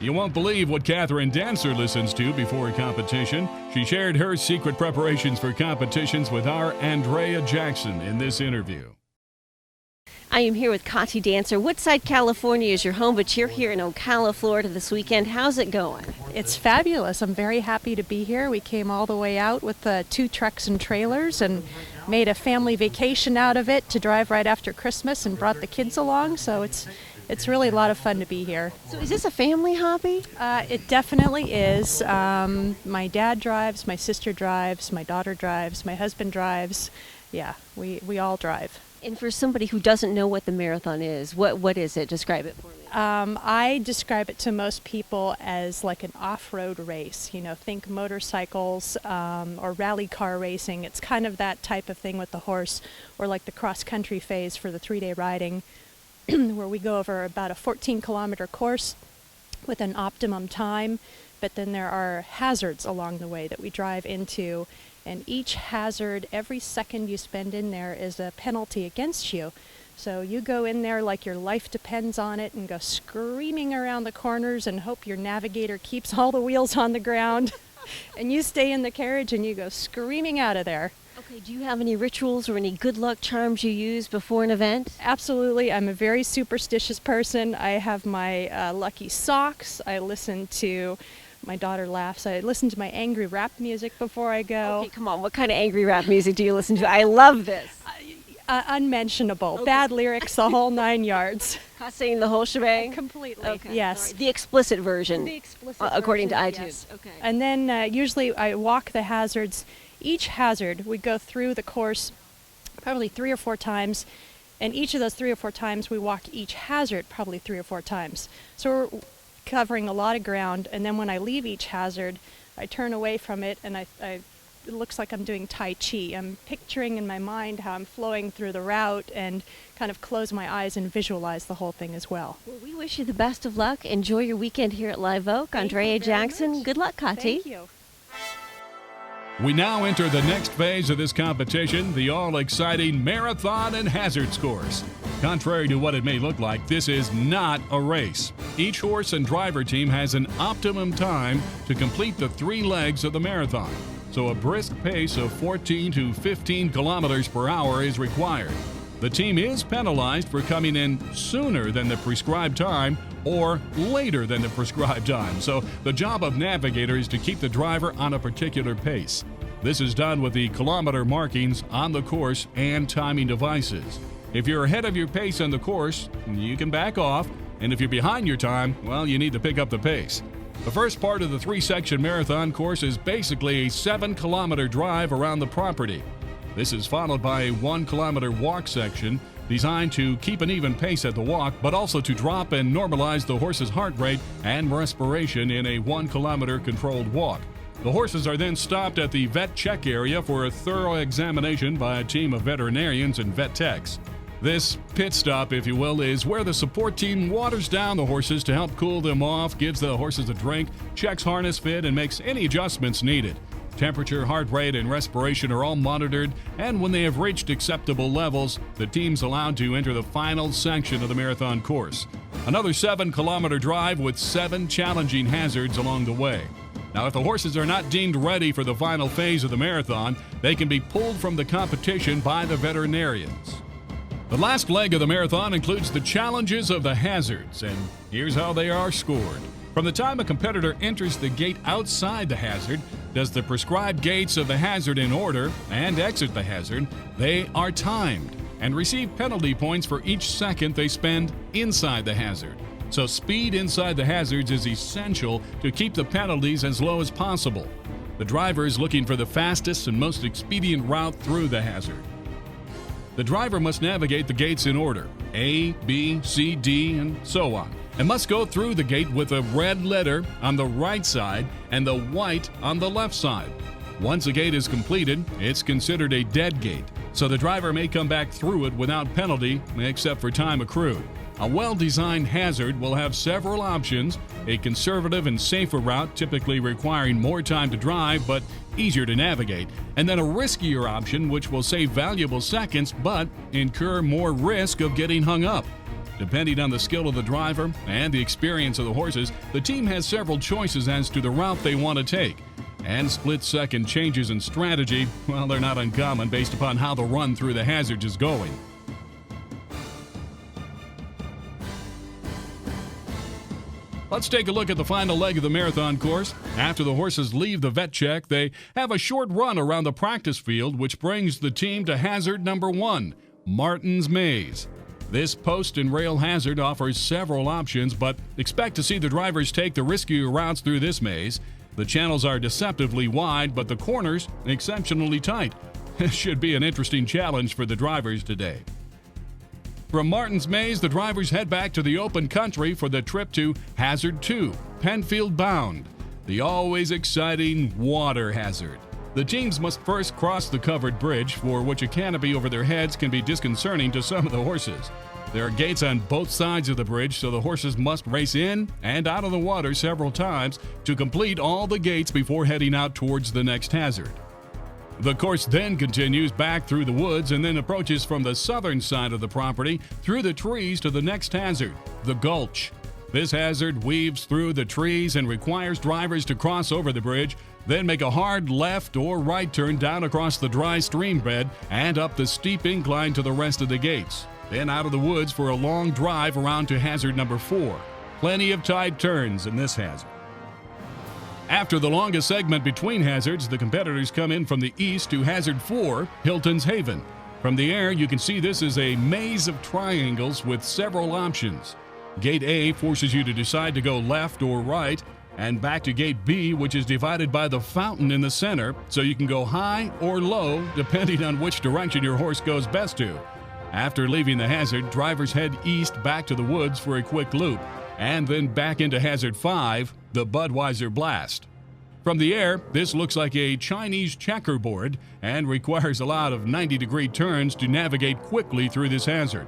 You won't believe what Catherine Dancer listens to before a competition. She shared her secret preparations for competitions with our Andrea Jackson in this interview. I am here with Kati Dancer. Woodside, California is your home, but you're here in Ocala, Florida this weekend. How's it going? It's fabulous. I'm very happy to be here. We came all the way out with 2 trucks and trailers and made a family vacation out of it to drive right after Christmas and brought the kids along. So it's really a lot of fun to be here. So is this a family hobby? It definitely is. My dad drives, my sister drives, my daughter drives, my husband drives. Yeah, we all drive. And for somebody who doesn't know what the marathon is, what is it? Describe it for me. I describe it to most people as like an off-road race. You know, think motorcycles or rally car racing. It's kind of that type of thing with the horse, or like the cross-country phase for the 3-day riding, where we go over about a 14-kilometer course with an optimum time, but then there are hazards along the way that we drive into, and each hazard, every second you spend in there is a penalty against you. So you go in there like your life depends on it and go screaming around the corners and hope your navigator keeps all the wheels on the ground, and you stay in the carriage and you go screaming out of there. Okay, do you have any rituals or any good luck charms you use before an event? Absolutely. I'm a very superstitious person. I have my lucky socks. I listen to, my daughter laughs, I listen to my angry rap music before I go. Okay, come on. What kind of angry rap music do you listen to? I love this. Unmentionable. Okay. Bad lyrics, the whole 9 yards. Cussing, the whole shebang? Completely. Okay. Yes. Right. The explicit version. The explicit according version, to iTunes. yes. Okay. And then usually I walk the hazards. Each hazard, we go through the course probably 3 or 4 times, and each of those 3 or 4 times we walk each hazard probably 3 or 4 times. So we're covering a lot of ground, and then when I leave each hazard, I turn away from it, and it looks like I'm doing Tai Chi. I'm picturing in my mind how I'm flowing through the route and kind of close my eyes and visualize the whole thing as well. Well, we wish you the best of luck. Enjoy your weekend here at Live Oak. Thank Andrea you very Jackson, much. good luck, Kati. Thank you. We now enter the next phase of this competition, the all-exciting marathon and hazards course. Contrary to what it may look like, this is not a race. Each horse and driver team has an optimum time to complete the 3 legs of the marathon, so a brisk pace of 14 to 15 kilometers per hour is required. The team is penalized for coming in sooner than the prescribed time or later than the prescribed time, so the job of navigator is to keep the driver on a particular pace. This is done with the kilometer markings on the course and timing devices. If you're ahead of your pace on the course, you can back off, and if you're behind your time, well, you need to pick up the pace. The first part of the 3-section marathon course is basically a 7-kilometer drive around the property. This is followed by a 1-kilometer walk section designed to keep an even pace at the walk, but also to drop and normalize the horse's heart rate and respiration in a 1-kilometer controlled walk. The horses are then stopped at the vet check area for a thorough examination by a team of veterinarians and vet techs. This pit stop, if you will, is where the support team waters down the horses to help cool them off, gives the horses a drink, checks harness fit, and makes any adjustments needed. Temperature, heart rate, and respiration are all monitored, and when they have reached acceptable levels, the team's allowed to enter the final section of the marathon course. Another 7-kilometer drive with 7 challenging hazards along the way. Now, if the horses are not deemed ready for the final phase of the marathon, they can be pulled from the competition by the veterinarians. The last leg of the marathon includes the challenges of the hazards, and here's how they are scored. From the time a competitor enters the gate outside the hazard, does the prescribed gates of the hazard in order, and exit the hazard, they are timed and receive penalty points for each second they spend inside the hazard. So speed inside the hazards is essential to keep the penalties as low as possible. The driver is looking for the fastest and most expedient route through the hazard. The driver must navigate the gates in order, A, B, C, D, and so on, and must go through the gate with a red letter on the right side and the white on the left side. Once a gate is completed, it's considered a dead gate, so the driver may come back through it without penalty except for time accrued. A well-designed hazard will have several options, a conservative and safer route typically requiring more time to drive but easier to navigate, and then a riskier option which will save valuable seconds but incur more risk of getting hung up. Depending on the skill of the driver and the experience of the horses, the team has several choices as to the route they want to take. And split-second changes in strategy, well, they're not uncommon based upon how the run through the hazards is going. Let's take a look at the final leg of the marathon course. After the horses leave the vet check, they have a short run around the practice field, which brings the team to hazard number 1, Martin's Maze. This post and rail hazard offers several options, but expect to see the drivers take the riskier routes through this maze. The channels are deceptively wide, but the corners exceptionally tight. This should be an interesting challenge for the drivers today. From Martin's Maze, the drivers head back to the open country for the trip to Hazard 2, Penfield Bound, the always exciting water hazard. The teams must first cross the covered bridge, for which a canopy over their heads can be disconcerting to some of the horses. There are gates on both sides of the bridge, so the horses must race in and out of the water several times to complete all the gates before heading out towards the next hazard. The course then continues back through the woods and then approaches from the southern side of the property through the trees to the next hazard, the Gulch. This hazard weaves through the trees and requires drivers to cross over the bridge, then make a hard left or right turn down across the dry stream bed and up the steep incline to the rest of the gates. Then out of the woods for a long drive around to hazard number 4. Plenty of tight turns in this hazard. After the longest segment between hazards, the competitors come in from the east to hazard 4, Hilton's Haven. From the air, you can see this is a maze of triangles with several options. Gate A forces you to decide to go left or right, and back to Gate B, which is divided by the fountain in the center, so you can go high or low depending on which direction your horse goes best to. After leaving the hazard, drivers head east back to the woods for a quick loop, and then back into hazard 5, the Budweiser Blast. From the air, this looks like a Chinese checkerboard and requires a lot of 90-degree turns to navigate quickly through this hazard.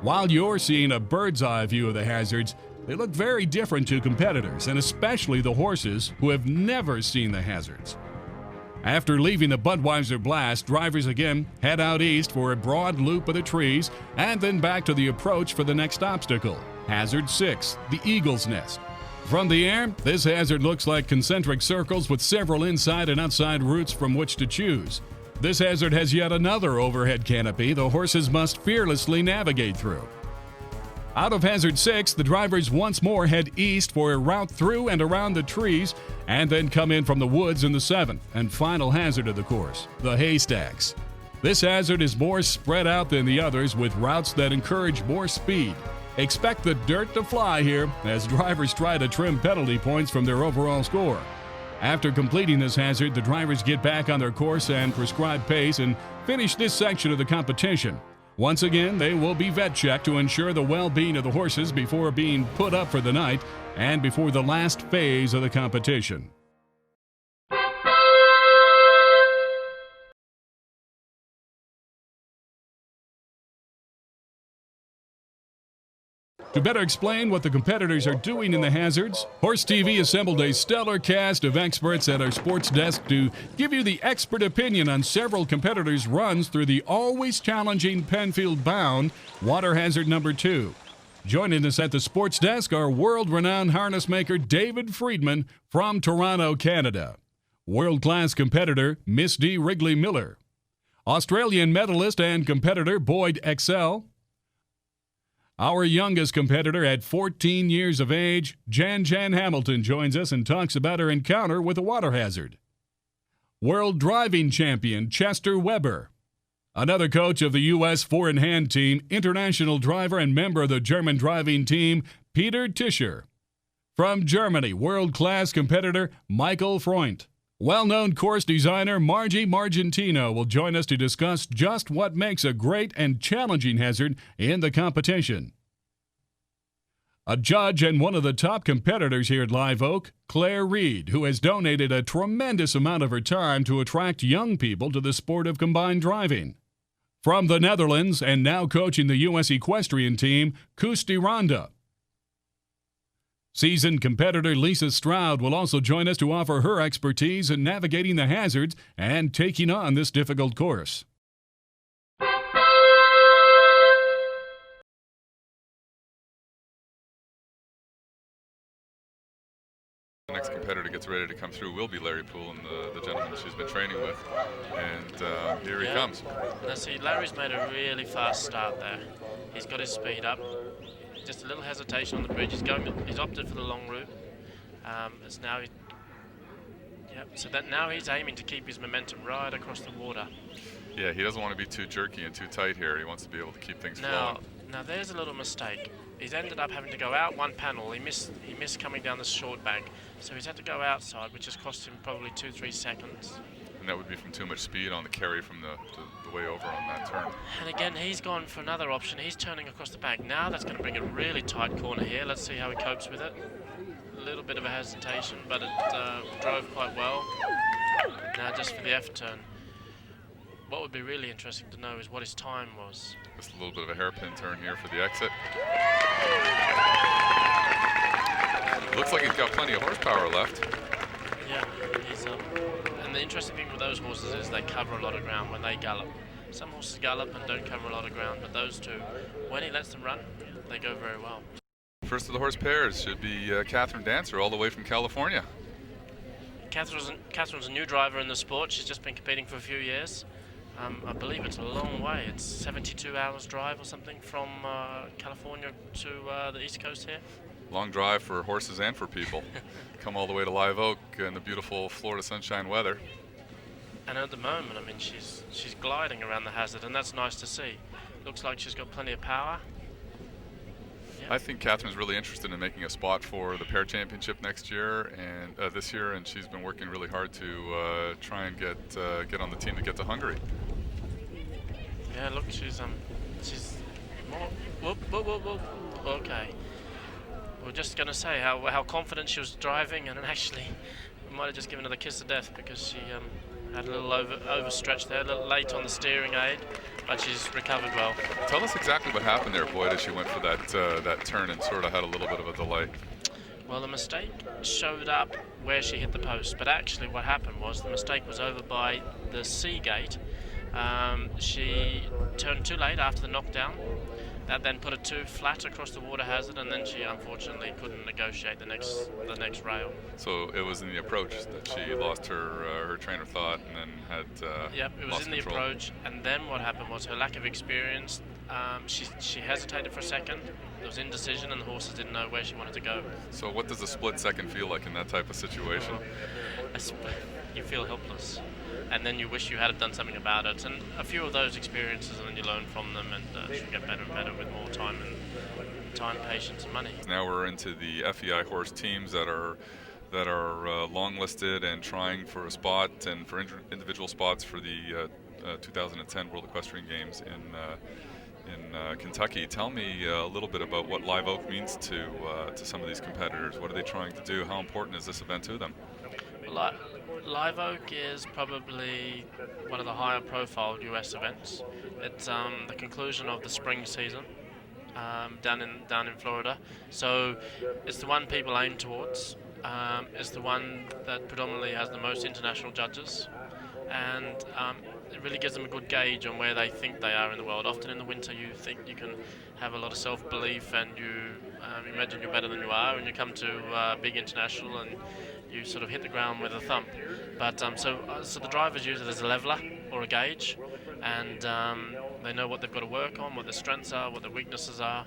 While you're seeing a bird's eye view of the hazards, they look very different to competitors, and especially the horses who have never seen the hazards. After leaving the Budweiser Blast, drivers again head out east for a broad loop of the trees and then back to the approach for the next obstacle, Hazard 6, the Eagle's Nest. From the air, this hazard looks like concentric circles with several inside and outside routes from which to choose. This hazard has yet another overhead canopy the horses must fearlessly navigate through. Out of Hazard 6, the drivers once more head east for a route through and around the trees and then come in from the woods in the 7th and final hazard of the course, the Haystacks. This hazard is more spread out than the others with routes that encourage more speed. Expect the dirt to fly here as drivers try to trim penalty points from their overall score. After completing this hazard, the drivers get back on their course and prescribed pace and finish this section of the competition. Once again, they will be vet checked to ensure the well-being of the horses before being put up for the night and before the last phase of the competition. To better explain what the competitors are doing in the hazards, Horse TV assembled a stellar cast of experts at our sports desk to give you the expert opinion on several competitors' runs through the always challenging Penfield Bound water hazard number 2. Joining us at the sports desk are world-renowned harness maker David Friedman from Toronto, Canada, world-class competitor Miss D. Wrigley Miller, Australian medalist and competitor Boyd Excel, our youngest competitor at 14 years of age, Jan Hamilton, joins us and talks about her encounter with a water hazard. World driving champion Chester Weber. Another coach of the U.S. four-in-hand team, international driver and member of the German driving team, Peter Tischer. From Germany, world-class competitor Michael Freund. Well-known course designer Margie Margentino will join us to discuss just what makes a great and challenging hazard in the competition. A judge and one of the top competitors here at Live Oak, Claire Reed, who has donated a tremendous amount of her time to attract young people to the sport of combined driving. From the Netherlands and now coaching the U.S. equestrian team, Koos de Ronde. Seasoned competitor Lisa Stroud will also join us to offer her expertise in navigating the hazards and taking on this difficult course. gets ready to come through will be Larry Poole and the gentleman she's been training with. And here he comes. Now see, Larry's made a really fast start there. He's got his speed up. Just a little hesitation on the bridge. He's opted for the long route. It's now, so that now he's aiming to keep his momentum right across the water. Yeah, he doesn't want to be too jerky and too tight here. He wants to be able to keep things flowing. Now there's a little mistake. He's ended up having to go out one panel. He missed coming down the short bank, so he's had to go outside, which has cost him probably 2-3 seconds. And that would be from too much speed on the carry from the way over on that turn. And again, he's gone for another option. He's turning across the bank. Now that's going to bring a really tight corner here. Let's see how he copes with it. A little bit of a hesitation, but it drove quite well. Now just for the F turn. What would be really interesting to know is what his time was. Just a little bit of a hairpin turn here for the exit. Looks like he's got plenty of horsepower left. Yeah, and the interesting thing with those horses is they cover a lot of ground when they gallop. Some horses gallop and don't cover a lot of ground, but those two, when he lets them run, they go very well. First of the horse pairs should be Catherine Dancer, all the way from California. Catherine's a new driver in the sport. She's just been competing for a few years. I believe it's a long way. It's 72 hours drive or something from California to the East Coast here. Long drive for horses and for people. Come all the way to Live Oak in the beautiful Florida sunshine weather. And at the moment, I mean, she's gliding around the hazard, and that's nice to see. Looks like she's got plenty of power. I think Catherine's really interested in making a spot for the pair championship next year and this year, and she's been working really hard to try and get on the team to get to Hungary. Yeah, look, she's more. Whoop. Okay, we're just gonna say how confident she was driving, and then actually we might have just given her the kiss of death because she had a little overstretched there, a little late on the steering aid, but she's recovered well. Tell us exactly what happened there, Boyd, as she went for that turn and sort of had a little bit of a delay. Well, the mistake showed up where she hit the post, but actually what happened was the mistake was over by the C gate. She turned too late after the knockdown. That then put her too flat across the water hazard, and then she unfortunately couldn't negotiate the next rail. So it was in the approach that she lost her train of thought, and then had Yep, it was in the approach, and then what happened was her lack of experience. She hesitated for a second. There was indecision, and the horses didn't know where she wanted to go. So what does a split second feel like in that type of situation? You feel helpless, and then you wish you had done something about it. And a few of those experiences, and then you learn from them, and you get better and better with more time, patience, and money. Now we're into the FEI horse teams that are long listed and trying for a spot and for individual spots for the 2010 World Equestrian Games in Kentucky. Tell me a little bit about what Live Oak means to some of these competitors. What are they trying to do? How important is this event to them? Live Oak is probably one of the higher profile US events. It's the conclusion of the spring season down in Florida. So it's the one people aim towards. It's the one that predominantly has the most international judges. And it really gives them a good gauge on where they think they are in the world. Often in the winter you think you can have a lot of self-belief and you imagine you're better than you are, and you come to big international and you sort of hit the ground with a thump. But so the drivers use it as a leveler or a gauge, and they know what they've got to work on, what their strengths are, what their weaknesses are.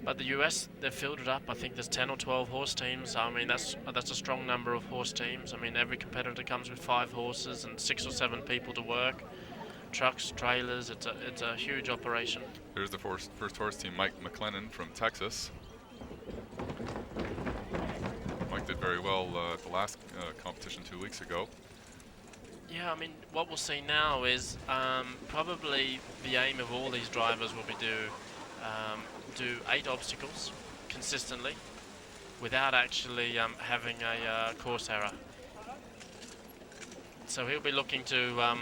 But the US, they've filled it up. I think there's 10 or 12 horse teams. I mean, that's a strong number of horse teams. I mean, every competitor comes with 5 horses and 6 or 7 people to work. Trucks, trailers, it's a huge operation. Here's the first horse team, Mike McLennan from Texas. Mike did very well at the last competition 2 weeks ago. Yeah, I mean, what we'll see now is probably the aim of all these drivers will be do 8 obstacles consistently without actually having a course error. So he'll be looking to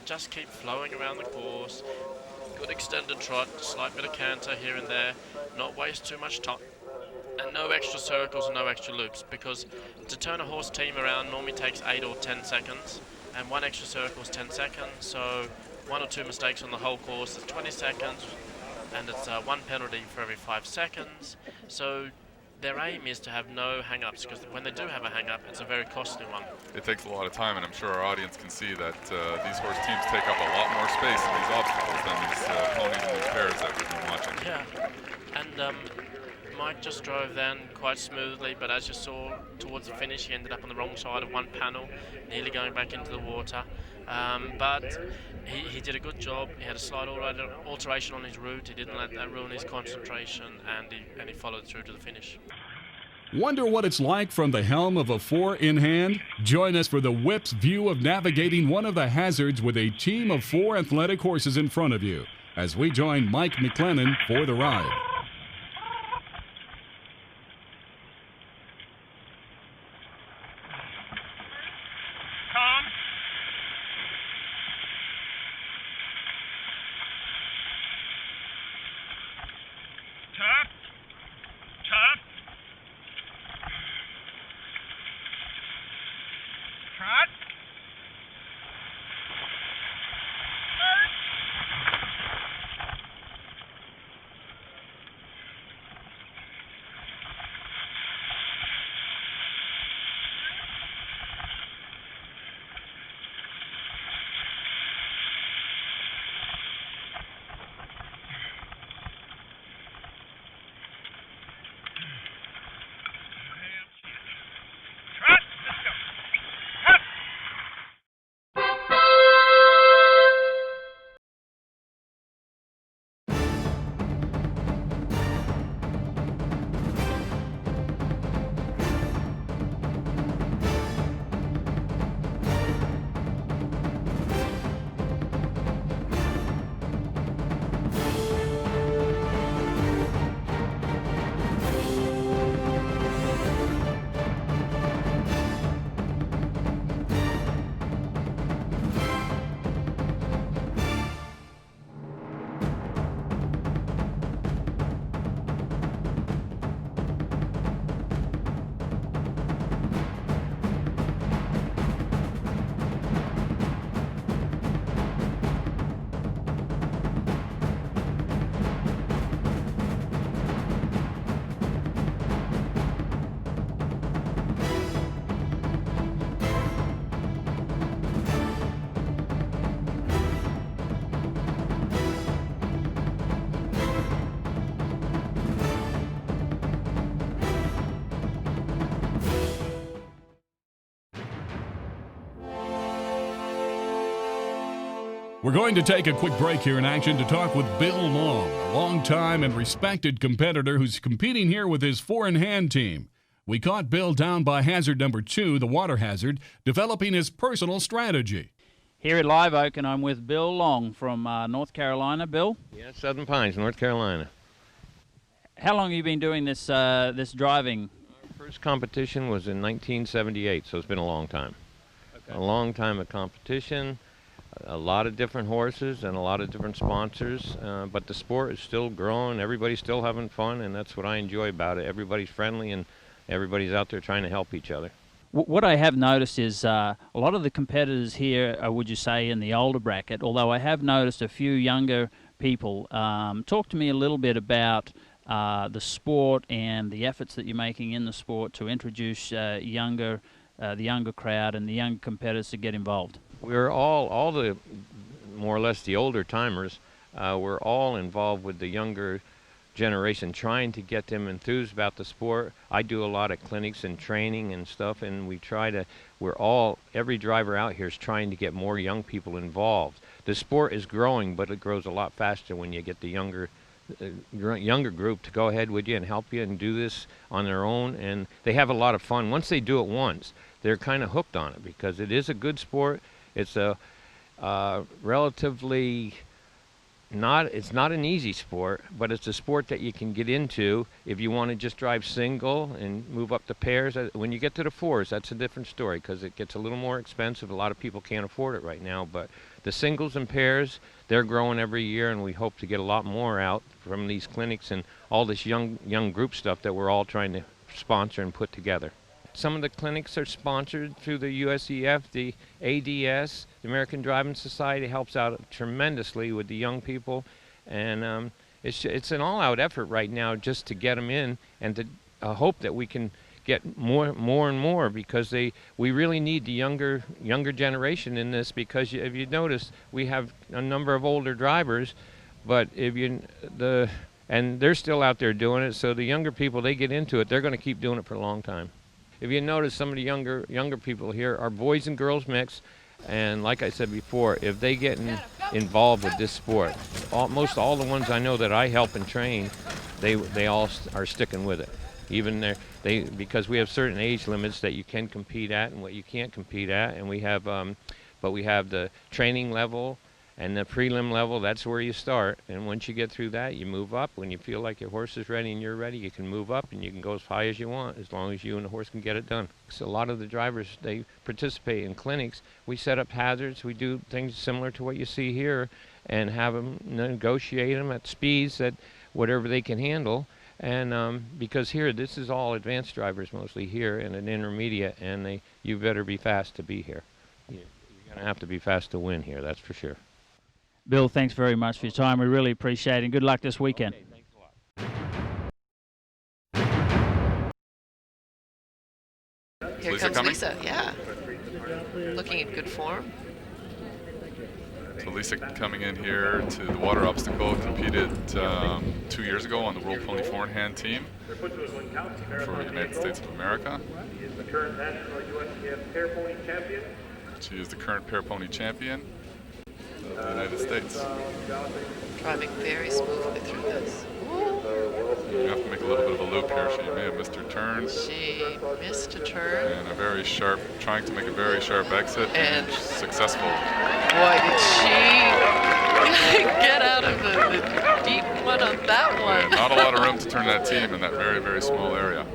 just keep flowing around the course, good extended trot, slight bit of canter here and there, not waste too much time, and no extra circles and no extra loops, because to turn a horse team around normally takes 8 or 10 seconds, and 1 extra circle is 10 seconds, so 1 or 2 mistakes on the whole course is 20 seconds, and it's 1 penalty for every 5 seconds. So their aim is to have no hang-ups, because when they do have a hang-up, it's a very costly one. It takes a lot of time, and I'm sure our audience can see that these horse teams take up a lot more space in these obstacles than these ponies and these pairs that we've been watching. Yeah, and Mike just drove then quite smoothly, but as you saw towards the finish, he ended up on the wrong side of one panel, nearly going back into the water. But he did a good job. He had a slight alteration on his route. He didn't let that ruin his concentration, and he followed through to the finish. Wonder what it's like from the helm of a 4 in hand? Join us for the Whip's view of navigating one of the hazards with a team of 4 athletic horses in front of you, as we join Mike McLennan for the ride. We're going to take a quick break here in action to talk with Bill Long, a longtime and respected competitor who's competing here with his 4 in hand team. We caught Bill down by hazard number 2, the water hazard, developing his personal strategy. Here at Live Oak, and I'm with Bill Long from North Carolina. Bill? Yeah, Southern Pines, North Carolina. How long have you been doing this this driving? Our first competition was in 1978, so it's been a long time. Okay. A long time of competition, a lot of different horses and a lot of different sponsors, but the sport is still growing. Everybody's still having fun, and that's what I enjoy about it. Everybody's friendly, and everybody's out there trying to help each other. What I have noticed is a lot of the competitors here are, would you say, in the older bracket, although I have noticed a few younger people. Talk to me a little bit about the sport and the efforts that you're making in the sport to introduce the younger crowd and the younger competitors to get involved. We're all the, more or less the older timers, we're all involved with the younger generation, trying to get them enthused about the sport. I do a lot of clinics and training and stuff, and every driver out here is trying to get more young people involved. The sport is growing, but it grows a lot faster when you get the younger group to go ahead with you and help you and do this on their own, and they have a lot of fun. Once they do it once, they're kind of hooked on it because it is a good sport. It's a relatively it's not an easy sport, but it's a sport that you can get into if you want to just drive single and move up to pairs. When you get to the fours, that's a different story because it gets a little more expensive. A lot of people can't afford it right now, but the singles and pairs, they're growing every year, and we hope to get a lot more out from these clinics and all this young group stuff that we're all trying to sponsor and put together. Some of the clinics are sponsored through the USEF, the ADS, the American Driving Society helps out tremendously with the young people, and it's an all-out effort right now just to get them in and to hope that we can get more and more, because we really need the younger generation in this, because if you notice, we have a number of older drivers, but and they're still out there doing it, so the younger people, they get into it, they're going to keep doing it for a long time. If you notice, some of the younger people here are boys and girls mix, and like I said before, if they get involved with this sport, most all the ones I know that I help and train, they all are sticking with it. Even because we have certain age limits that you can compete at and what you can't compete at, and we have but we have the training level and the prelim level. That's where you start, and once you get through that, you move up. When you feel like your horse is ready and you're ready, you can move up and you can go as high as you want, as long as you and the horse can get it done. So a lot of the drivers, they participate in clinics. We set up hazards. We do things similar to what you see here, and have them negotiate them at speeds that whatever they can handle. And because here, this is all advanced drivers mostly here, and an intermediate, and you better be fast to be here. You're going to have to be fast to win here, that's for sure. Bill, thanks very much for your time. We really appreciate it, and good luck this weekend. Okay, thanks a lot. Here Lisa comes coming? Lisa, yeah. Looking in good form. So Lisa coming in here to the water obstacle, competed 2 years ago on the World Pony Four-in-Hand team for the United States of America. She is the current national USEF Pair Pony champion. She is the current pair pony champion of the United States. Driving very smoothly through this. You have to make a little bit of a loop here. She may have missed her turn. She missed a turn. And a very sharp, trying to make a very sharp exit, and successful. Boy, did she get out of the deep one on that one. Yeah, not a lot of room to turn that team in that very, very small area.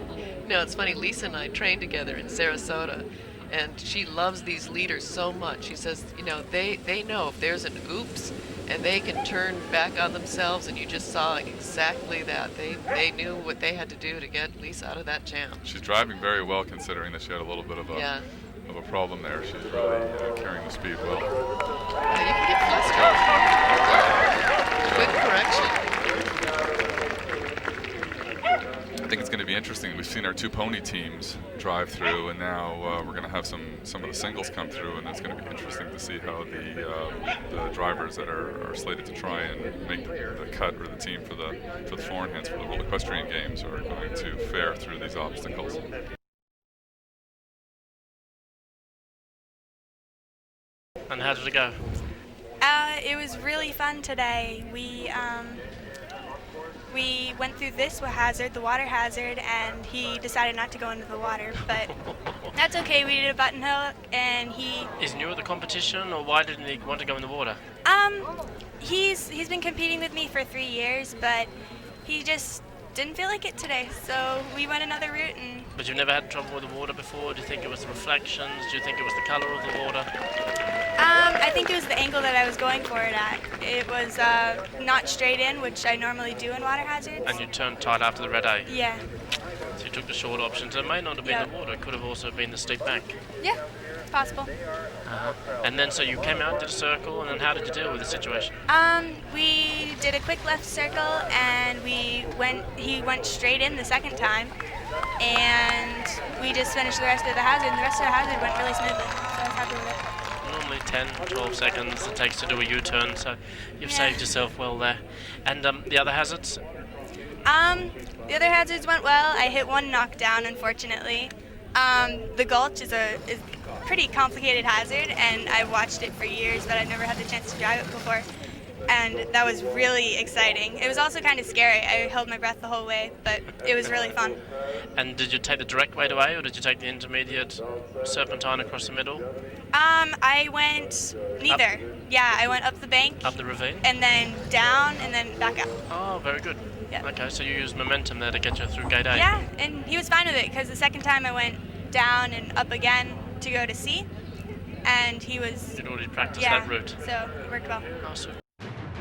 No, it's funny, Lisa and I trained together in Sarasota, and she loves these leaders so much. She says, you know, they know if there's an oops, and they can turn back on themselves, and you just saw exactly that. They knew what they had to do to get Lisa out of that jam. She's driving very well, considering that she had a little bit of a problem there. She's really carrying the speed well. Yeah, you can get flustered. Good correction. I think it's going to be interesting. We've seen our two pony teams drive through, and now we're going to have some of the singles come through, and it's going to be interesting to see how the drivers that are slated to try and make the cut, or the team for the four-in-hands for the World Equestrian Games, are going to fare through these obstacles. And how did it go? It was really fun today. We went through this hazard, the water hazard, and he decided not to go into the water, but that's okay. We did a button hook, and he... Is new at the competition, or why didn't he want to go in the water? He's been competing with me for 3 years, but he just didn't feel like it today, so we went another route. But you've never had trouble with the water before? Do you think it was the reflections? Do you think it was the color of the water? I think it was the angle that I was going for it at. It was not straight in, which I normally do in water hazards. And you turned tight after the red A? Yeah. So you took the short option. So it may not have been the water, it could have also been the steep bank. Yeah, possible. And then so you came out, did a circle, and then how did you deal with the situation? We did a quick left circle, and he went straight in the second time, and we just finished the rest of the hazard, and the rest of the hazard went really smoothly, so I was happy with it. Normally 10, 12 seconds it takes to do a U-turn, so you've saved yourself well there. And the other hazards? The other hazards went well. I hit one knockdown, unfortunately. The gulch is a pretty complicated hazard, and I've watched it for years, but I've never had the chance to drive it before. And that was really exciting. It was also kind of scary. I held my breath the whole way, but it was really fun. And did you take the direct way away, or did you take the intermediate serpentine across the middle? I went neither. Yeah, I went up the bank. Up the ravine? And then down, and then back up. Oh, very good. Yeah. Okay, so you used momentum there to get you through gate A. Yeah, and he was fine with it, because the second time I went down and up again to go to C, and he was... You'd already practiced that route. So it worked well. Awesome.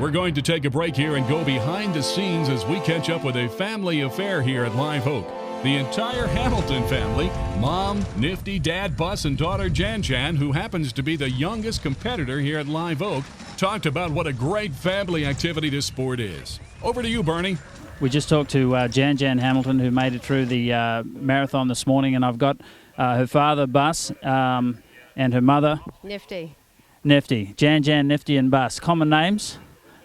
We're going to take a break here and go behind the scenes as we catch up with a family affair here at Live Oak. The entire Hamilton family, Mom, Nifty, Dad, Bus, and daughter Jan Jan, who happens to be the youngest competitor here at Live Oak, talked about what a great family activity this sport is. Over to you, Bernie. We just talked to Jan Hamilton, who made it through the marathon this morning, and I've got her father, Bus, and her mother, Nifty. Jan, Nifty, and Bus. Common names,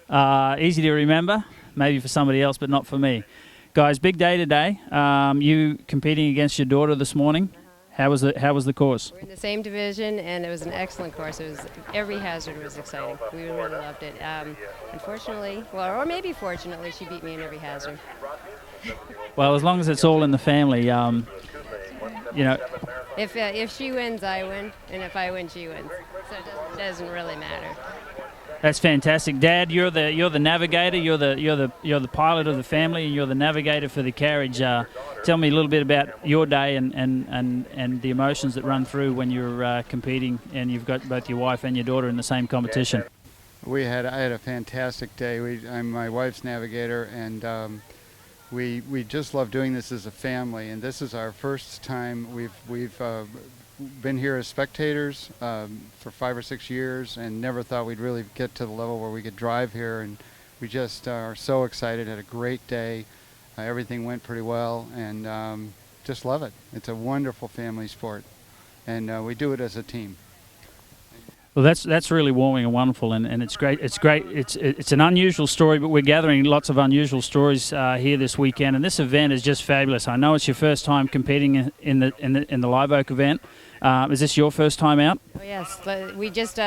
easy to remember, maybe for somebody else, but not for me. Guys, big day today. You competing against your daughter this morning. How was the course? We're in the same division, and it was an excellent course. It was every hazard was exciting. We really loved it. Unfortunately, or maybe fortunately, she beat me in every hazard. Well, as long as it's all in the family, If she wins, I win, and if I win, she wins. So it doesn't really matter. That's fantastic, Dad. You're the navigator. You're the pilot of the family, and you're the navigator for the carriage. Tell me a little bit about your day and the emotions that run through when you're competing, and you've got both your wife and your daughter in the same competition. I had a fantastic day. I'm my wife's navigator, and we just love doing this as a family. And this is our first time we've been here as spectators for 5 or 6 years, and never thought we'd really get to the level where we could drive here. And we just are so excited. Had a great day. Everything went pretty well, and just love it. It's a wonderful family sport, and we do it as a team. Well, that's really warming and wonderful, and it's great. It's great. It's an unusual story, but we're gathering lots of unusual stories here this weekend, and this event is just fabulous. I know it's your first time competing in the Live Oak event. Is this your first time out? Oh, yes, we just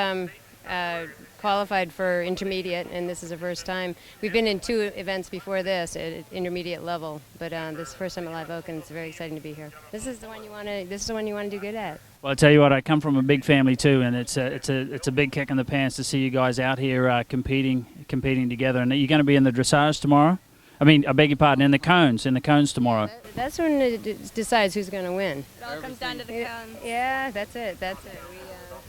qualified for intermediate, and this is the first time. We've been in 2 events before this at intermediate level, but this is the first time at Live Oak, and it's very exciting to be here. This is the one you want to do good at. Well, I tell you what, I come from a big family too, and it's a big kick in the pants to see you guys out here competing together. And are you going to be in the dressage tomorrow? I beg your pardon, in the cones tomorrow. That's when it decides who's going to win. It all comes down to the cones. Yeah, that's it.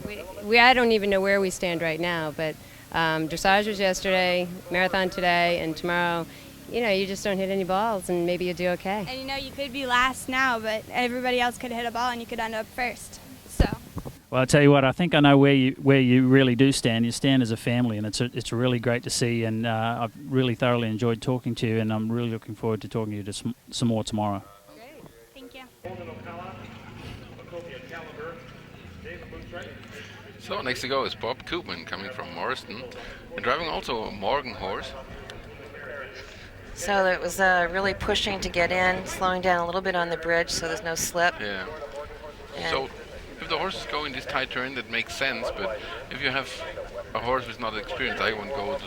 I don't even know where we stand right now, but dressage was yesterday, marathon today, and tomorrow. You just don't hit any balls, and maybe you do okay. And you could be last now, but everybody else could hit a ball, and you could end up first. So. Well, I tell you what, I think I know where you really do stand. You stand as a family, and it's really great to see. And I've really thoroughly enjoyed talking to you, and I'm really looking forward to talking to you some more tomorrow. Great. Thank you. So next to go is Bob Koopman coming from Morriston, and driving also a Morgan horse. So it was really pushing to get in, slowing down a little bit on the bridge so there's no slip. Yeah. So if the horse is going this tight turn, that makes sense. But if you have a horse with not experienced, I wouldn't go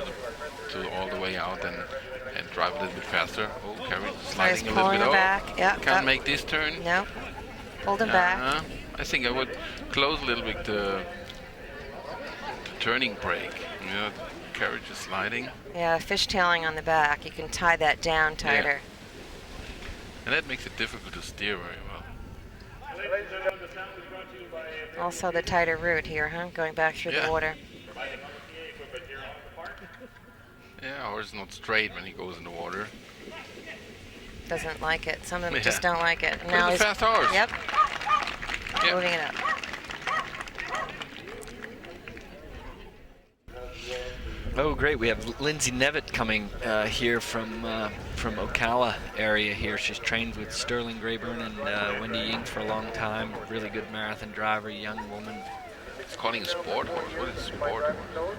to all the way out and drive a little bit faster. Oh, carry sliding a little bit. Back. Yeah. Can't make this turn. No. Hold him back. I think I would close a little bit the turning brake. The carriage is sliding. Yeah, fishtailing on the back. You can tie that down tighter. Yeah. And that makes it difficult to steer very well. Also the tighter route here, huh? Going back through the water. Yeah, horse is not straight when he goes in the water. Doesn't like it. Some of them just don't like it. Now he's a fast horse. Yep. Moving it up. Oh, great. We have Lindsay Nevitt coming here from Ocala area here. She's trained with Sterling Grayburn and Wendy Ying for a long time. Really good marathon driver, young woman. It's calling a sport horse. What is a sport horse?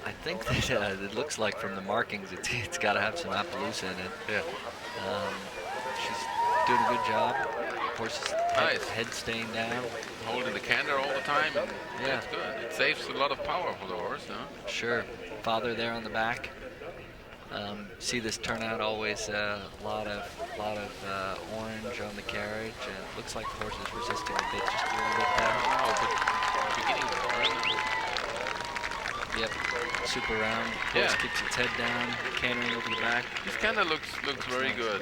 I think that it looks like from the markings it's got to have some Appaloosa in it. Yeah. She's doing a good job. Horse is nice. Head staying down. Holding the canter all the time. And yeah, it's good. It saves a lot of power for the horse, huh? Sure. Father there on the back. See this turnout always a lot of orange on the carriage. It looks like the horse is resisting a bit, just a little bit there. Oh, but beginning of the turn. Yep, super round. Yeah. Horse keeps its head down, cantering over the back. This kind of looks very good.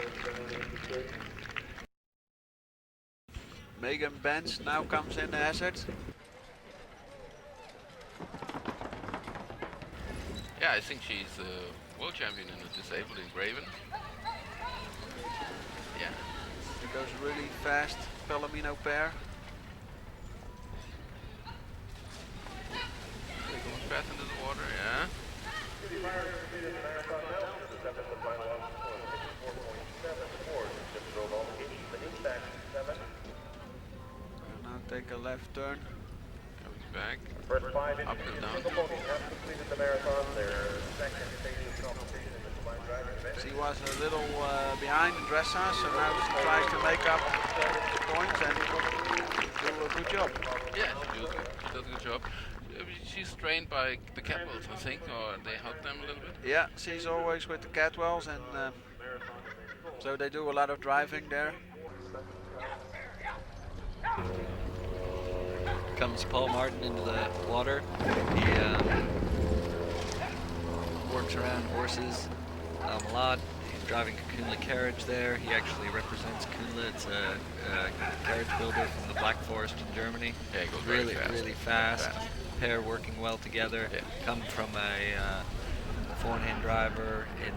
Megan Benz now comes in the hazard. Yeah, I think she's a world champion in the disabled in Graven. Yeah. It goes really fast, Palomino pair. They're going fast into the water, yeah. Now take a left turn. Coming back. First 5 Up and down. people have completed the marathon. Their second stage of competition in the combined driving event. She was a little behind in dressage, so now she tries to make up points and do a good job. Yeah, she does a good job. She's trained by the Catwells, I think, or they help them a little bit. Yeah, she's always with the Catwells, and so they do a lot of driving there. Comes Paul Martin into the water. He works around horses a lot. He's driving a Kuhnle carriage there. He actually represents Kuhnle. It's a carriage builder from the Black Forest in Germany. Yeah, it goes really fast. Pair working well together. Yeah. Come from a four-in-hand driver in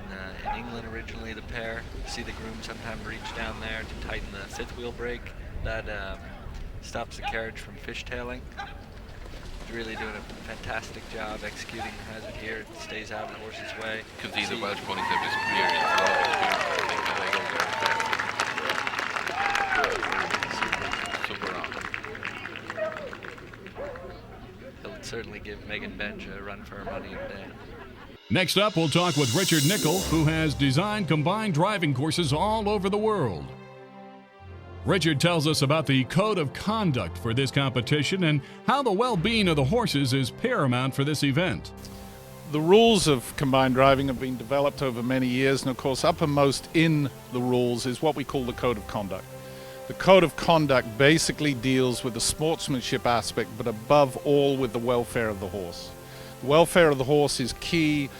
England originally, the pair. You see the groom sometimes reach down there to tighten the fifth wheel brake. That stops the carriage from fishtailing. He's really doing a fantastic job executing the hazard here. It stays out of the horse's way. You can see the Welsh ponies have experience, a lot of experience. They go very fast. Super round. He'll certainly give Megan Bench a run for her money today. Next up, we'll talk with Richard Nichols, who has designed combined driving courses all over the world. Richard tells us about the code of conduct for this competition and how the well-being of the horses is paramount for this event. The rules of combined driving have been developed over many years, and of course uppermost in the rules is what we call the code of conduct. The code of conduct basically deals with the sportsmanship aspect, but above all with the welfare of the horse. The welfare of the horse is key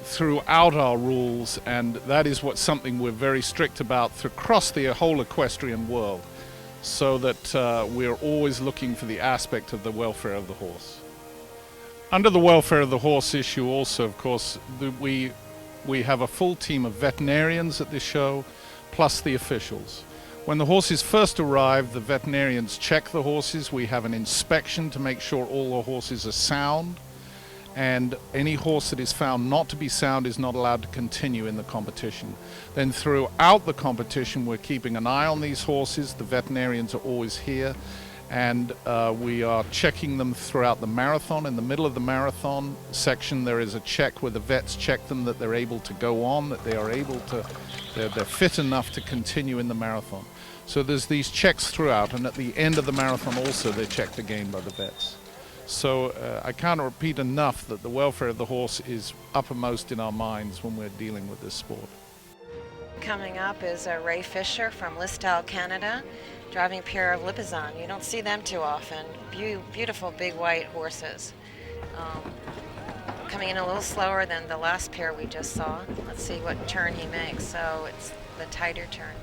throughout our rules, and that is something we're very strict about across the whole equestrian world, so that we're always looking for the aspect of the welfare of the horse. Under the welfare of the horse issue also, of course, we have a full team of veterinarians at this show, plus the officials. When the horses first arrive, the veterinarians check the horses. We have an inspection to make sure all the horses are sound, and any horse that is found not to be sound is not allowed to continue in the competition. Then throughout the competition, we're keeping an eye on these horses. The veterinarians are always here, and we are checking them throughout the marathon. In the middle of the marathon section, there is a check where the vets check them that they're able to go on, that they are able to, they're fit enough to continue in the marathon. So there's these checks throughout, and at the end of the marathon also they're checked again by the vets. So I can't repeat enough that the welfare of the horse is uppermost in our minds when we're dealing with this sport. Coming up is Ray Fisher from Listowel, Canada, driving a pair of Lipizan. You don't see them too often. Beautiful big white horses. Coming in a little slower than the last pair we just saw. Let's see what turn he makes. So it's the tighter turn.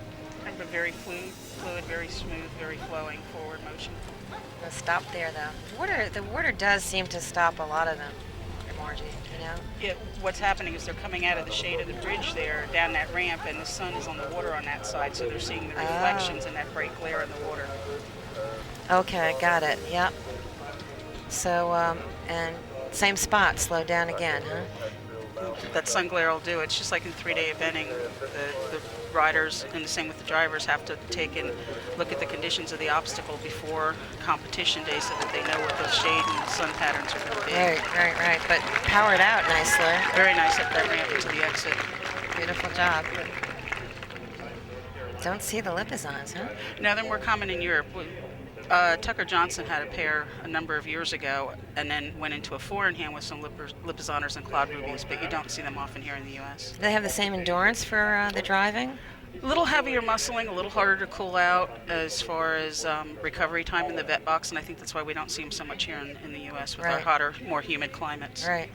But very fluid, very smooth, very flowing forward motion. We'll stop there though. The water does seem to stop a lot of them, Margie, you know? Yeah, what's happening is they're coming out of the shade of the bridge there, down that ramp, and the sun is on the water on that side, so they're seeing the reflections and that bright glare in the water. Okay, got it, yep. So, and same spot, slow down again, huh? That sun glare will do it. It's just like in 3-day eventing, the riders, and the same with the drivers, have to take and look at the conditions of the obstacle before competition day so that they know what those shade and sun patterns are going to be. Right. But powered out nicely. Very nice up that ramp into the exit. Beautiful job. Don't see the Lipizans, huh? No, they're more common in Europe. Tucker Johnson had a pair a number of years ago and then went into a four-in-hand with some Lipizaners and Cloud Rubies, but you don't see them often here in the U.S. Do they have the same endurance for the driving? A little heavier muscling, a little harder to cool out as far as recovery time in the vet box, and I think that's why we don't see them so much here in the U.S. with our hotter, more humid climates. Right.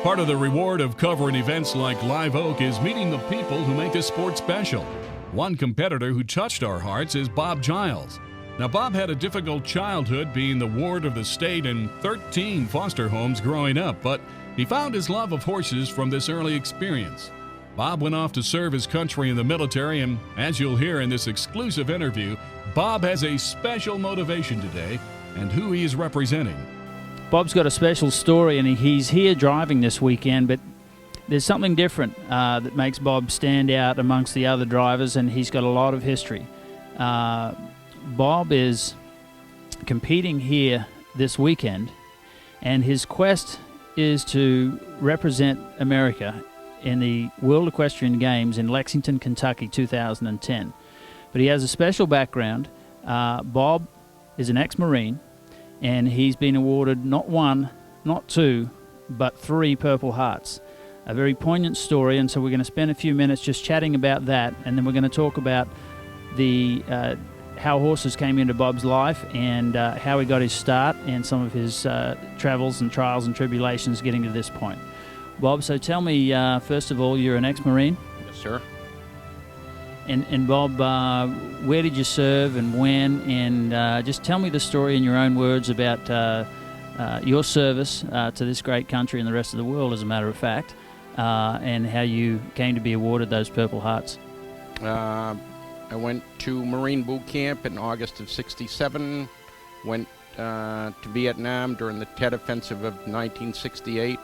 Part of the reward of covering events like Live Oak is meeting the people who make this sport special. One competitor who touched our hearts is Bob Giles. Now, Bob had a difficult childhood, being the ward of the state in 13 foster homes growing up, but he found his love of horses from this early experience. Bob went off to serve his country in the military, and as you'll hear in this exclusive interview, Bob has a special motivation today and who he is representing. Bob's got a special story, and he's here driving this weekend, but there's something different that makes Bob stand out amongst the other drivers, and he's got a lot of history. Bob is competing here this weekend, and his quest is to represent America in the World Equestrian Games in Lexington, Kentucky, 2010. But he has a special background. Bob is an ex-Marine, and he's been awarded not one, not two, but 3 Purple Hearts. A very poignant story, and so we're going to spend a few minutes just chatting about that, and then we're going to talk about the how horses came into Bob's life and how he got his start and some of his travels and trials and tribulations getting to this point. Bob, so tell me, first of all, you're an ex-Marine? Yes, sir. And Bob, where did you serve and when? And just tell me the story in your own words about your service to this great country and the rest of the world, as a matter of fact, and how you came to be awarded those Purple Hearts. I went to Marine Boot Camp in August of '67, went to Vietnam during the Tet Offensive of 1968.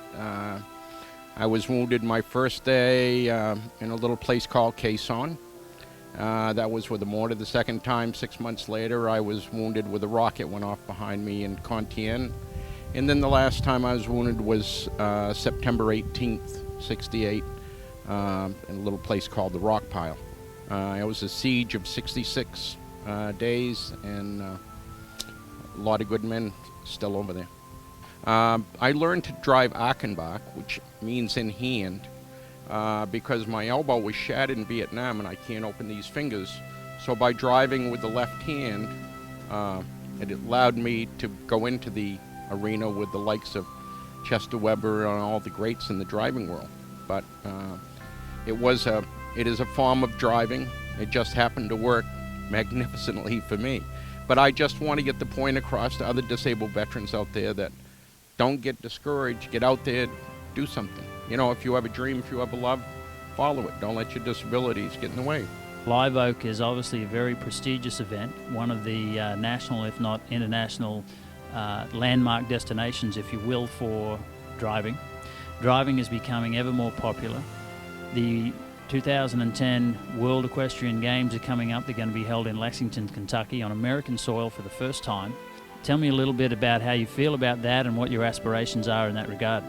I was wounded my first day in a little place called Quai Son. That was with a mortar. The second time, 6 months later, I was wounded with a rocket went off behind me in Compiègne. And then the last time I was wounded was September 18th, '68, in a little place called the Rock Pile. It was a siege of 66 days, and a lot of good men still over there. I learned to drive Achenbach, which means in hand, because my elbow was shattered in Vietnam and I can't open these fingers. So by driving with the left hand, it allowed me to go into the arena with the likes of Chester Weber and all the greats in the driving world. But it is a form of driving. It just happened to work magnificently for me. But I just want to get the point across to other disabled veterans out there that don't get discouraged. Get out there, do something. You know, if you have a dream, if you have a love, follow it. Don't let your disabilities get in the way. Live Oak is obviously a very prestigious event, one of the national, if not international, landmark destinations, if you will, for driving. Driving is becoming ever more popular. The 2010 World Equestrian Games are coming up. They're going to be held in Lexington, Kentucky on American soil for the first time. Tell me a little bit about how you feel about that and what your aspirations are in that regard.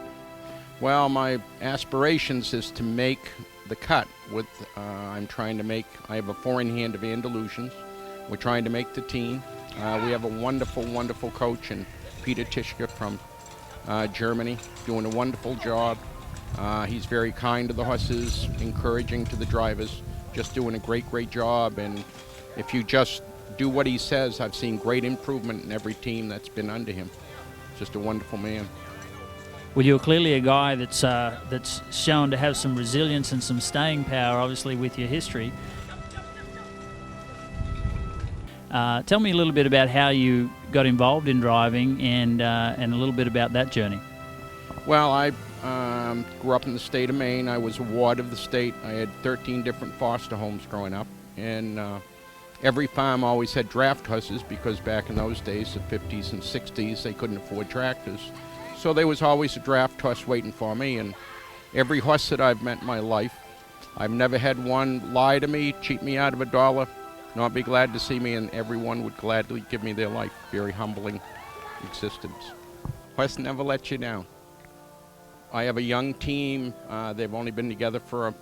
Well, my aspirations is to make the cut with, I have a 4-in-hand of Andalusians. We're trying to make the team. We have a wonderful, wonderful coach in Peter Tischke from Germany, doing a wonderful job. He's very kind to the horses, encouraging to the drivers, just doing a great, great job. And if you just do what he says, I've seen great improvement in every team that's been under him. Just a wonderful man. Well, you're clearly a guy that's shown to have some resilience and some staying power, obviously, with your history. Tell me a little bit about how you got involved in driving and a little bit about that journey. Well, I grew up in the state of Maine. I was a ward of the state. I had 13 different foster homes growing up, and every farm always had draft horses because back in those days, the 50s and 60s, they couldn't afford tractors. So there was always a draft horse waiting for me, and every horse that I've met in my life, I've never had one lie to me, cheat me out of $1, not be glad to see me, and everyone would gladly give me their life. Very humbling existence. Horse never lets you down. I have a young team. They've only been together for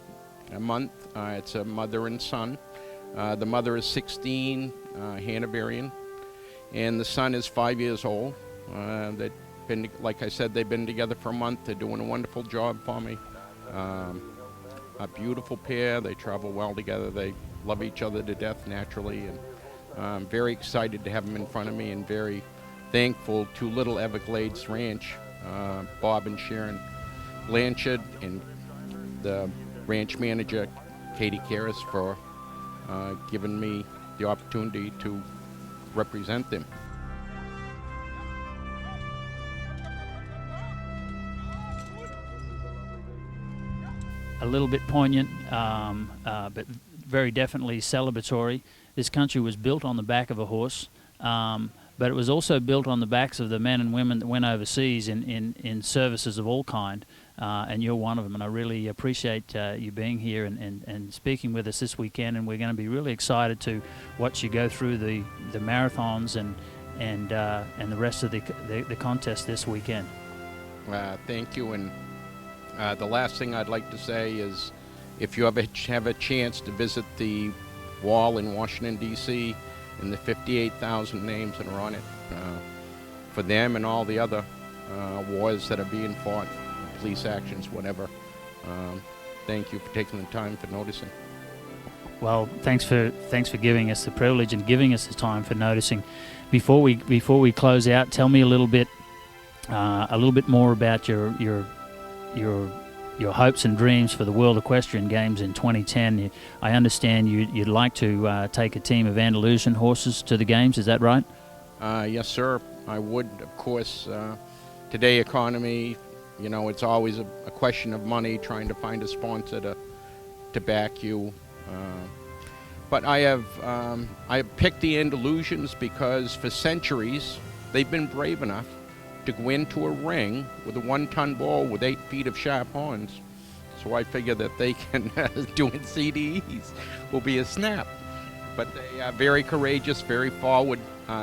a month. It's a mother and son. The mother is 16, Hanoverian, and the son is 5 years old. Like I said, they've been together for a month. They're doing a wonderful job for me. A beautiful pair. They travel well together. They love each other to death naturally, and I'm very excited to have them in front of me and very thankful to Little Everglades Ranch, Bob and Sharon Blanchard, and the ranch manager, Katie Karras, for giving me the opportunity to represent them. A little bit poignant, but very definitely celebratory. This country was built on the back of a horse, but it was also built on the backs of the men and women that went overseas in services of all kind. and you're one of them. And I really appreciate you being here and speaking with us this weekend. And we're going to be really excited to watch you go through the marathons and the rest of the contest this weekend. Thank you. And the last thing I'd like to say is, if you ever have a chance to visit the wall in Washington, D.C., and the 58,000 names that are on it, for them and all the other wars that are being fought, police actions, whatever, thank you for taking the time for noticing. Well, thanks for giving us the privilege and giving us the time for noticing. Before we close out, tell me a little bit more about your hopes and dreams for the World Equestrian Games in 2010. I understand you'd like to take a team of Andalusian horses to the Games. Is that right? Yes, sir. I would, of course. Today economy, it's always a question of money, trying to find a sponsor to back you. But I have picked the Andalusians because for centuries they've been brave enough to go into a ring with a 1-ton bull with 8 feet of sharp horns. So I figure that they can, doing CDEs, will be a snap. But they are very courageous, very forward,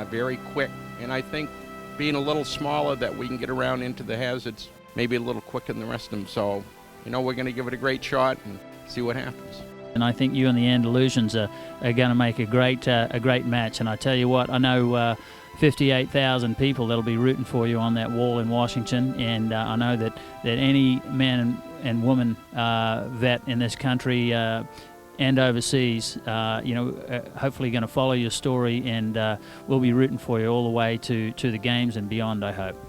very quick. And I think being a little smaller, that we can get around into the hazards maybe a little quicker than the rest of them. So, we're going to give it a great shot and see what happens. And I think you and the Andalusians are going to make a great match. And I tell you what, I know 58,000 people that'll be rooting for you on that wall in Washington, and I know that any man and woman vet in this country and overseas, hopefully going to follow your story, and we'll be rooting for you all the way to the Games and beyond, I hope.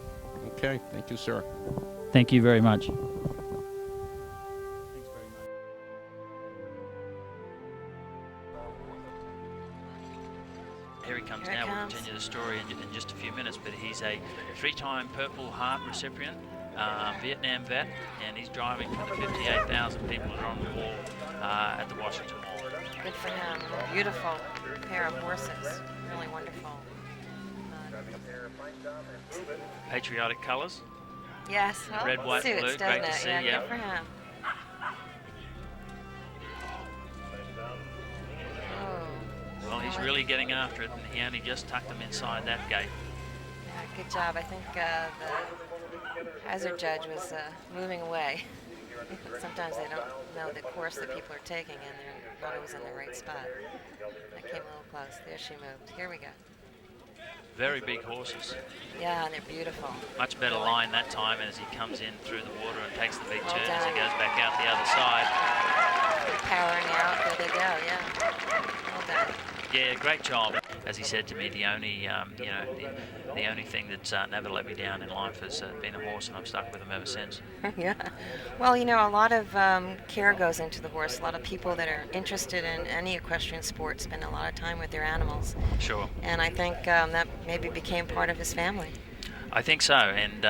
Okay, thank you, sir. Thank you very much. Here he comes now. We'll continue the story in just a few minutes, but he's a 3-time Purple Heart recipient, Vietnam vet, and he's driving for the 58,000 people that are on the wall at the Washington Mall. Good for him. Beautiful pair of horses. Really wonderful. Patriotic colors. Yes. Well, red, white, suits, blue. Great to see. Yeah, good for him. Well, he's really getting after it, and he only just tucked them inside that gate. Yeah, good job. I think the hazard judge was moving away. Sometimes they don't know the course that people are taking, and they thought it was in the right spot. I came a little close. There she moved. Here we go. Very big horses. Yeah, and they're beautiful. Much better line that time as he comes in through the water and takes the big Well turn done. as he goes back out the other side. Powering out. There they go. Yeah. Well done. Yeah, great job. As he said to me, the only the only thing that's never let me down in life has been a horse, and I've stuck with him ever since. Yeah. Well, a lot of care goes into the horse. A lot of people that are interested in any equestrian sport spend a lot of time with their animals. Sure. And I think that maybe became part of his family. I think so, and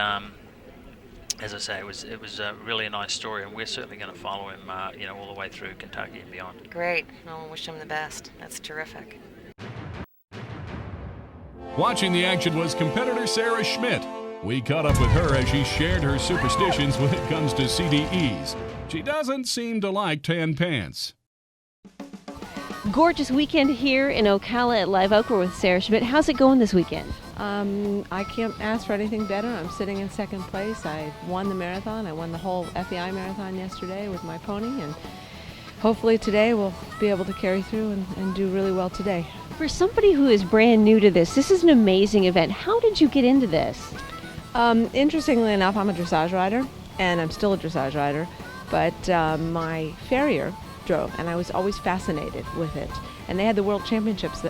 as I say, it was really a nice story, and we're certainly going to follow him, all the way through Kentucky and beyond. Great. Well, wish him the best. That's terrific. Watching the action was competitor Sarah Schmidt. We caught up with her as she shared her superstitions when it comes to CDEs. She doesn't seem to like tan pants. Gorgeous weekend here in Ocala at Live Oak. We're with Sarah Schmidt. How's it going this weekend? I can't ask for anything better. I'm sitting in second place. I won the marathon. I won the whole FEI marathon yesterday with my pony, and hopefully today we'll be able to carry through and do really well today. For somebody who is brand new to this is an amazing event. How did you get into this? Interestingly enough, I'm a dressage rider, and I'm still a dressage rider, but my farrier drove, and I was always fascinated with it. And they had the World Championships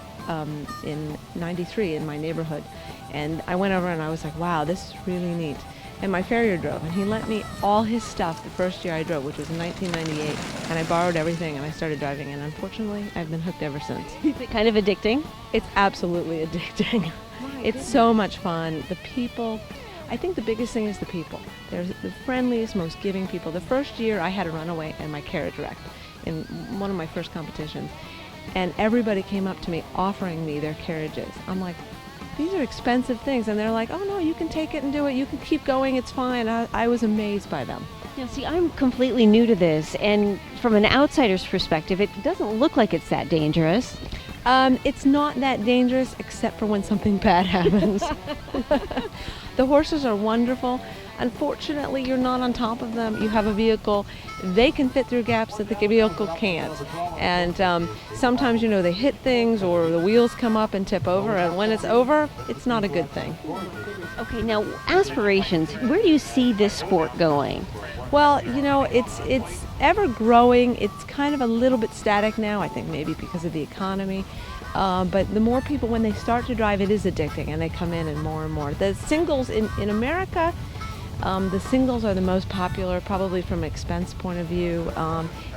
in '93 in my neighborhood, and I went over and I was like, wow, this is really neat. And my farrier drove, and he lent me all his stuff the first year I drove, which was in 1998, and I borrowed everything, and I started driving, and unfortunately, I've been hooked ever since. Is it kind of addicting? It's absolutely addicting. It's so much fun. The people, I think the biggest thing is the people. They're the friendliest, most giving people. The first year, I had a runaway and my carriage wrecked in one of my first competitions, and everybody came up to me offering me their carriages. I'm like, these are expensive things, and they're like, oh no, you can take it and do it, you can keep going, it's fine. I was amazed by them. Now, see, I'm completely new to this, and from an outsider's perspective, it doesn't look like it's that dangerous. It's not that dangerous except for when something bad happens. The horses are wonderful. Unfortunately, you're not on top of them. You have a vehicle. They can fit through gaps that the vehicle can't. And sometimes, they hit things or the wheels come up and tip over. And when it's over, it's not a good thing. Okay, now aspirations. Where do you see this sport going? Well, it's ever growing. It's kind of a little bit static now, I think maybe because of the economy. But the more people, when they start to drive, it is addicting, and they come in and more. The singles in America, the singles are the most popular, probably from an expense point of view.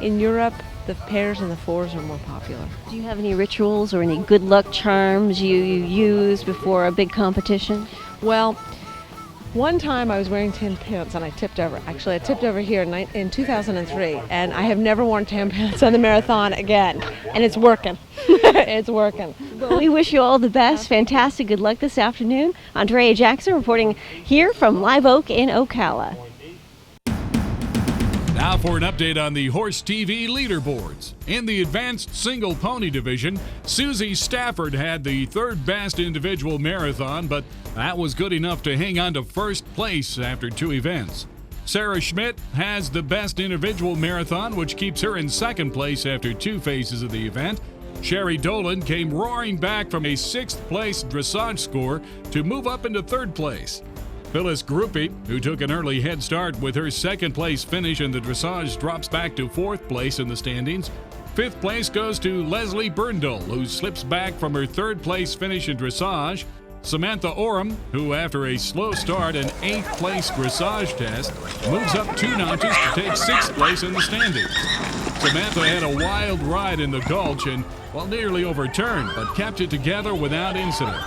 In Europe, the pairs and the fours are more popular. Do you have any rituals or any good luck charms you use before a big competition? Well, one time I was wearing tan pants and I tipped over. Actually, I tipped over here in 2003, and I have never worn tan pants on the marathon again. And it's working. It's working. Well, we wish you all the best. Fantastic. Good luck this afternoon. Andrea Jackson reporting here from Live Oak in Ocala. Now for an update on the Horse TV leaderboards. In the advanced single pony division, Susie Stafford had the third best individual marathon, but that was good enough to hang on to first place after 2 events. Sarah Schmidt has the best individual marathon, which keeps her in second place after 2 phases of the event. Sherry Dolan came roaring back from a 6th place dressage score to move up into 3rd place. Phyllis Gruppe, who took an early head start with her 2nd place finish in the dressage, drops back to 4th place in the standings. 5th place goes to Leslie Burndall, who slips back from her 3rd place finish in dressage. Samantha Oram, who after a slow start and 8th place dressage test, moves up 2 notches to take 6th place in the standings. Samantha had a wild ride in the Gulch and, nearly overturned, but kept it together without incident.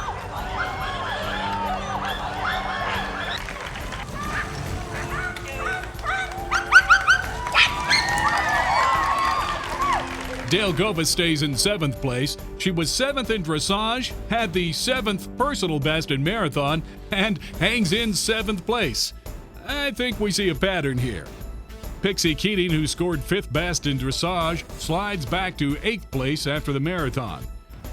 Dale Gova stays in 7th place. She was 7th in dressage, had the 7th personal best in marathon, and hangs in 7th place. I think we see a pattern here. Pixie Keating, who scored 5th best in dressage, slides back to 8th place after the marathon.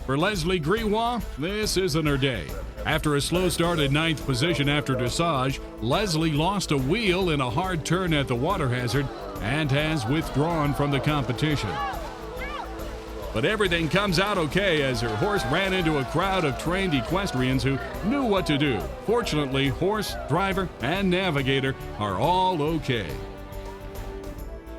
For Leslie Greenwald, this isn't her day. After a slow start in 9th position after dressage, Leslie lost a wheel in a hard turn at the water hazard and has withdrawn from the competition. But everything comes out okay as her horse ran into a crowd of trained equestrians who knew what to do. Fortunately, horse, driver, and navigator are all okay.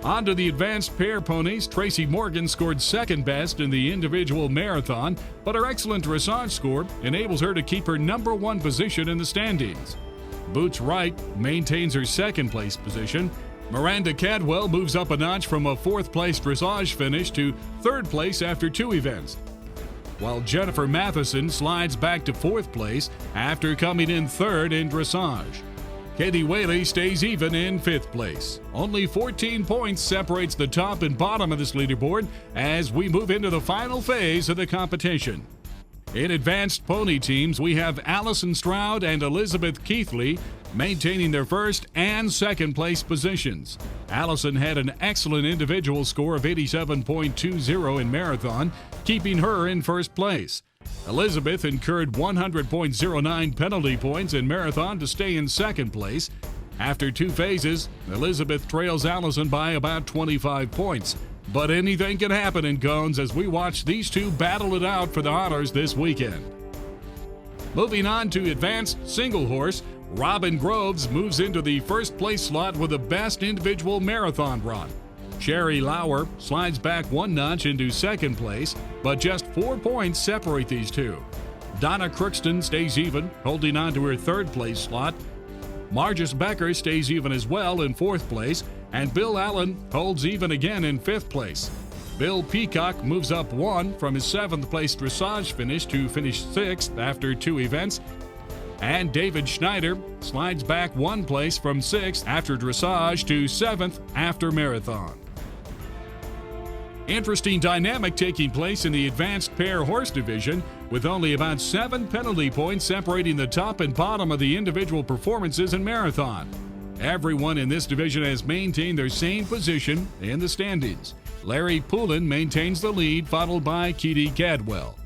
On to the advanced pair ponies. Tracy Morgan scored 2nd best in the individual marathon, but her excellent dressage score enables her to keep her number 1 position in the standings. Boots Wright maintains her 2nd place position. Miranda Cadwell moves up a notch from a 4th place dressage finish to 3rd place after 2 events, while Jennifer Matheson slides back to 4th place after coming in 3rd in dressage. Katie Whaley stays even in 5th place. Only 14 points separates the top and bottom of this leaderboard as we move into the final phase of the competition. In advanced pony teams, we have Allison Stroud and Elizabeth Keithley maintaining their 1st and 2nd place positions. Allison had an excellent individual score of 87.20 in marathon, keeping her in 1st place. Elizabeth incurred 100.09 penalty points in marathon to stay in 2nd place. After 2 phases, Elizabeth trails Allison by about 25 points. But anything can happen in Cones as we watch these two battle it out for the honors this weekend. Moving on to advanced single horse, Robin Groves moves into the 1st place slot with the best individual marathon run. Sherry Lauer slides back 1 notch into 2nd place, but just 4 points separate these two. Donna Crookston stays even, holding on to her 3rd place slot. Margis Becker stays even as well in 4th place, and Bill Allen holds even again in 5th place. Bill Peacock moves up 1 from his 7th place dressage finish to finish 6th after 2 events. And David Schneider slides back 1 place from 6th after dressage to 7th after marathon. Interesting dynamic taking place in the advanced pair horse division, with only about 7 penalty points separating the top and bottom of the individual performances in marathon. Everyone in this division has maintained their same position in the standings. Larry Poulin maintains the lead, followed by Keedy Cadwell.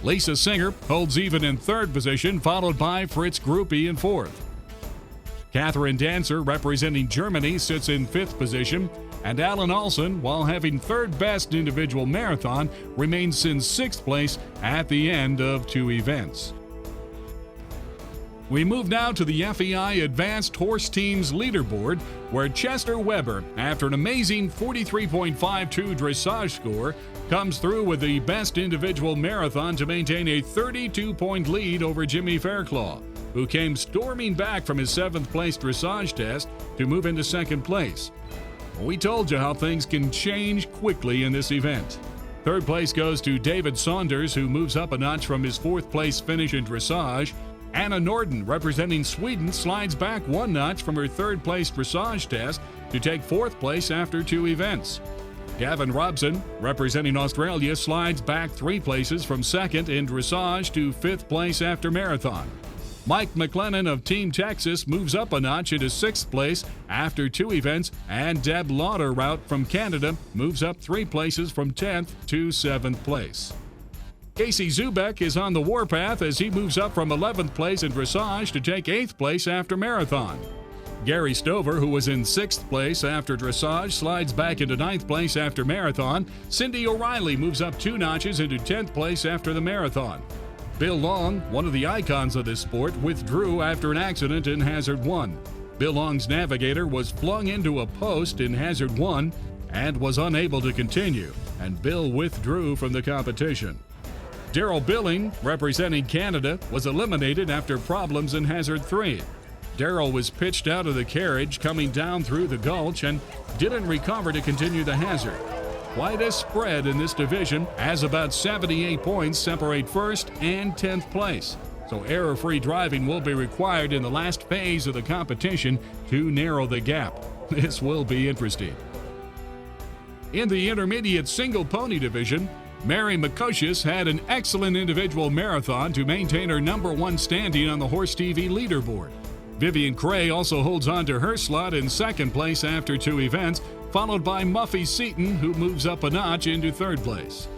Lisa Singer holds even in third position, followed by Fritz Gruppe in fourth. Catherine Dancer, representing Germany, sits in fifth position, and Alan Olson, while having third best individual marathon, remains in sixth place at the end of 2 events. We move now to the FEI Advanced Horse Teams Leaderboard, where Chester Weber, after an amazing 43.52 dressage score, comes through with the best individual marathon to maintain a 32-point lead over Jimmy Fairclough, who came storming back from his 7th place dressage test to move into 2nd place. We told you how things can change quickly in this event. 3rd place goes to David Saunders, who moves up a notch from his 4th place finish in dressage. Anna Norden, representing Sweden, slides back 1 notch from her 3rd place dressage test to take 4th place after 2 events. Gavin Robson, representing Australia, slides back 3 places from 2nd in dressage to 5th place after marathon. Mike McLennan of Team Texas moves up a notch into 6th place after 2 events, and Deb Lauderrout from Canada moves up 3 places from 10th to 7th place. Casey Zubek is on the warpath as he moves up from 11th place in dressage to take 8th place after marathon. Gary Stover, who was in 6th place after dressage, slides back into 9th place after marathon. Cindy O'Reilly moves up 2 notches into 10th place after the marathon. Bill Long, one of the icons of this sport, withdrew after an accident in Hazard 1. Bill Long's navigator was flung into a post in Hazard 1 and was unable to continue, and Bill withdrew from the competition. Daryl Billing, representing Canada, was eliminated after problems in Hazard 3. Daryl was pitched out of the carriage coming down through the gulch and didn't recover to continue the hazard. Quite a spread in this division, as about 78 points separate 1st and 10th place. So error-free driving will be required in the last phase of the competition to narrow the gap. This will be interesting. In the intermediate single pony division, Mary McCocious had an excellent individual marathon to maintain her #1 standing on the Horse TV leaderboard. Vivian Cray also holds on to her slot in 2nd place after 2 events, followed by Muffy Seaton, who moves up a notch into 3rd place.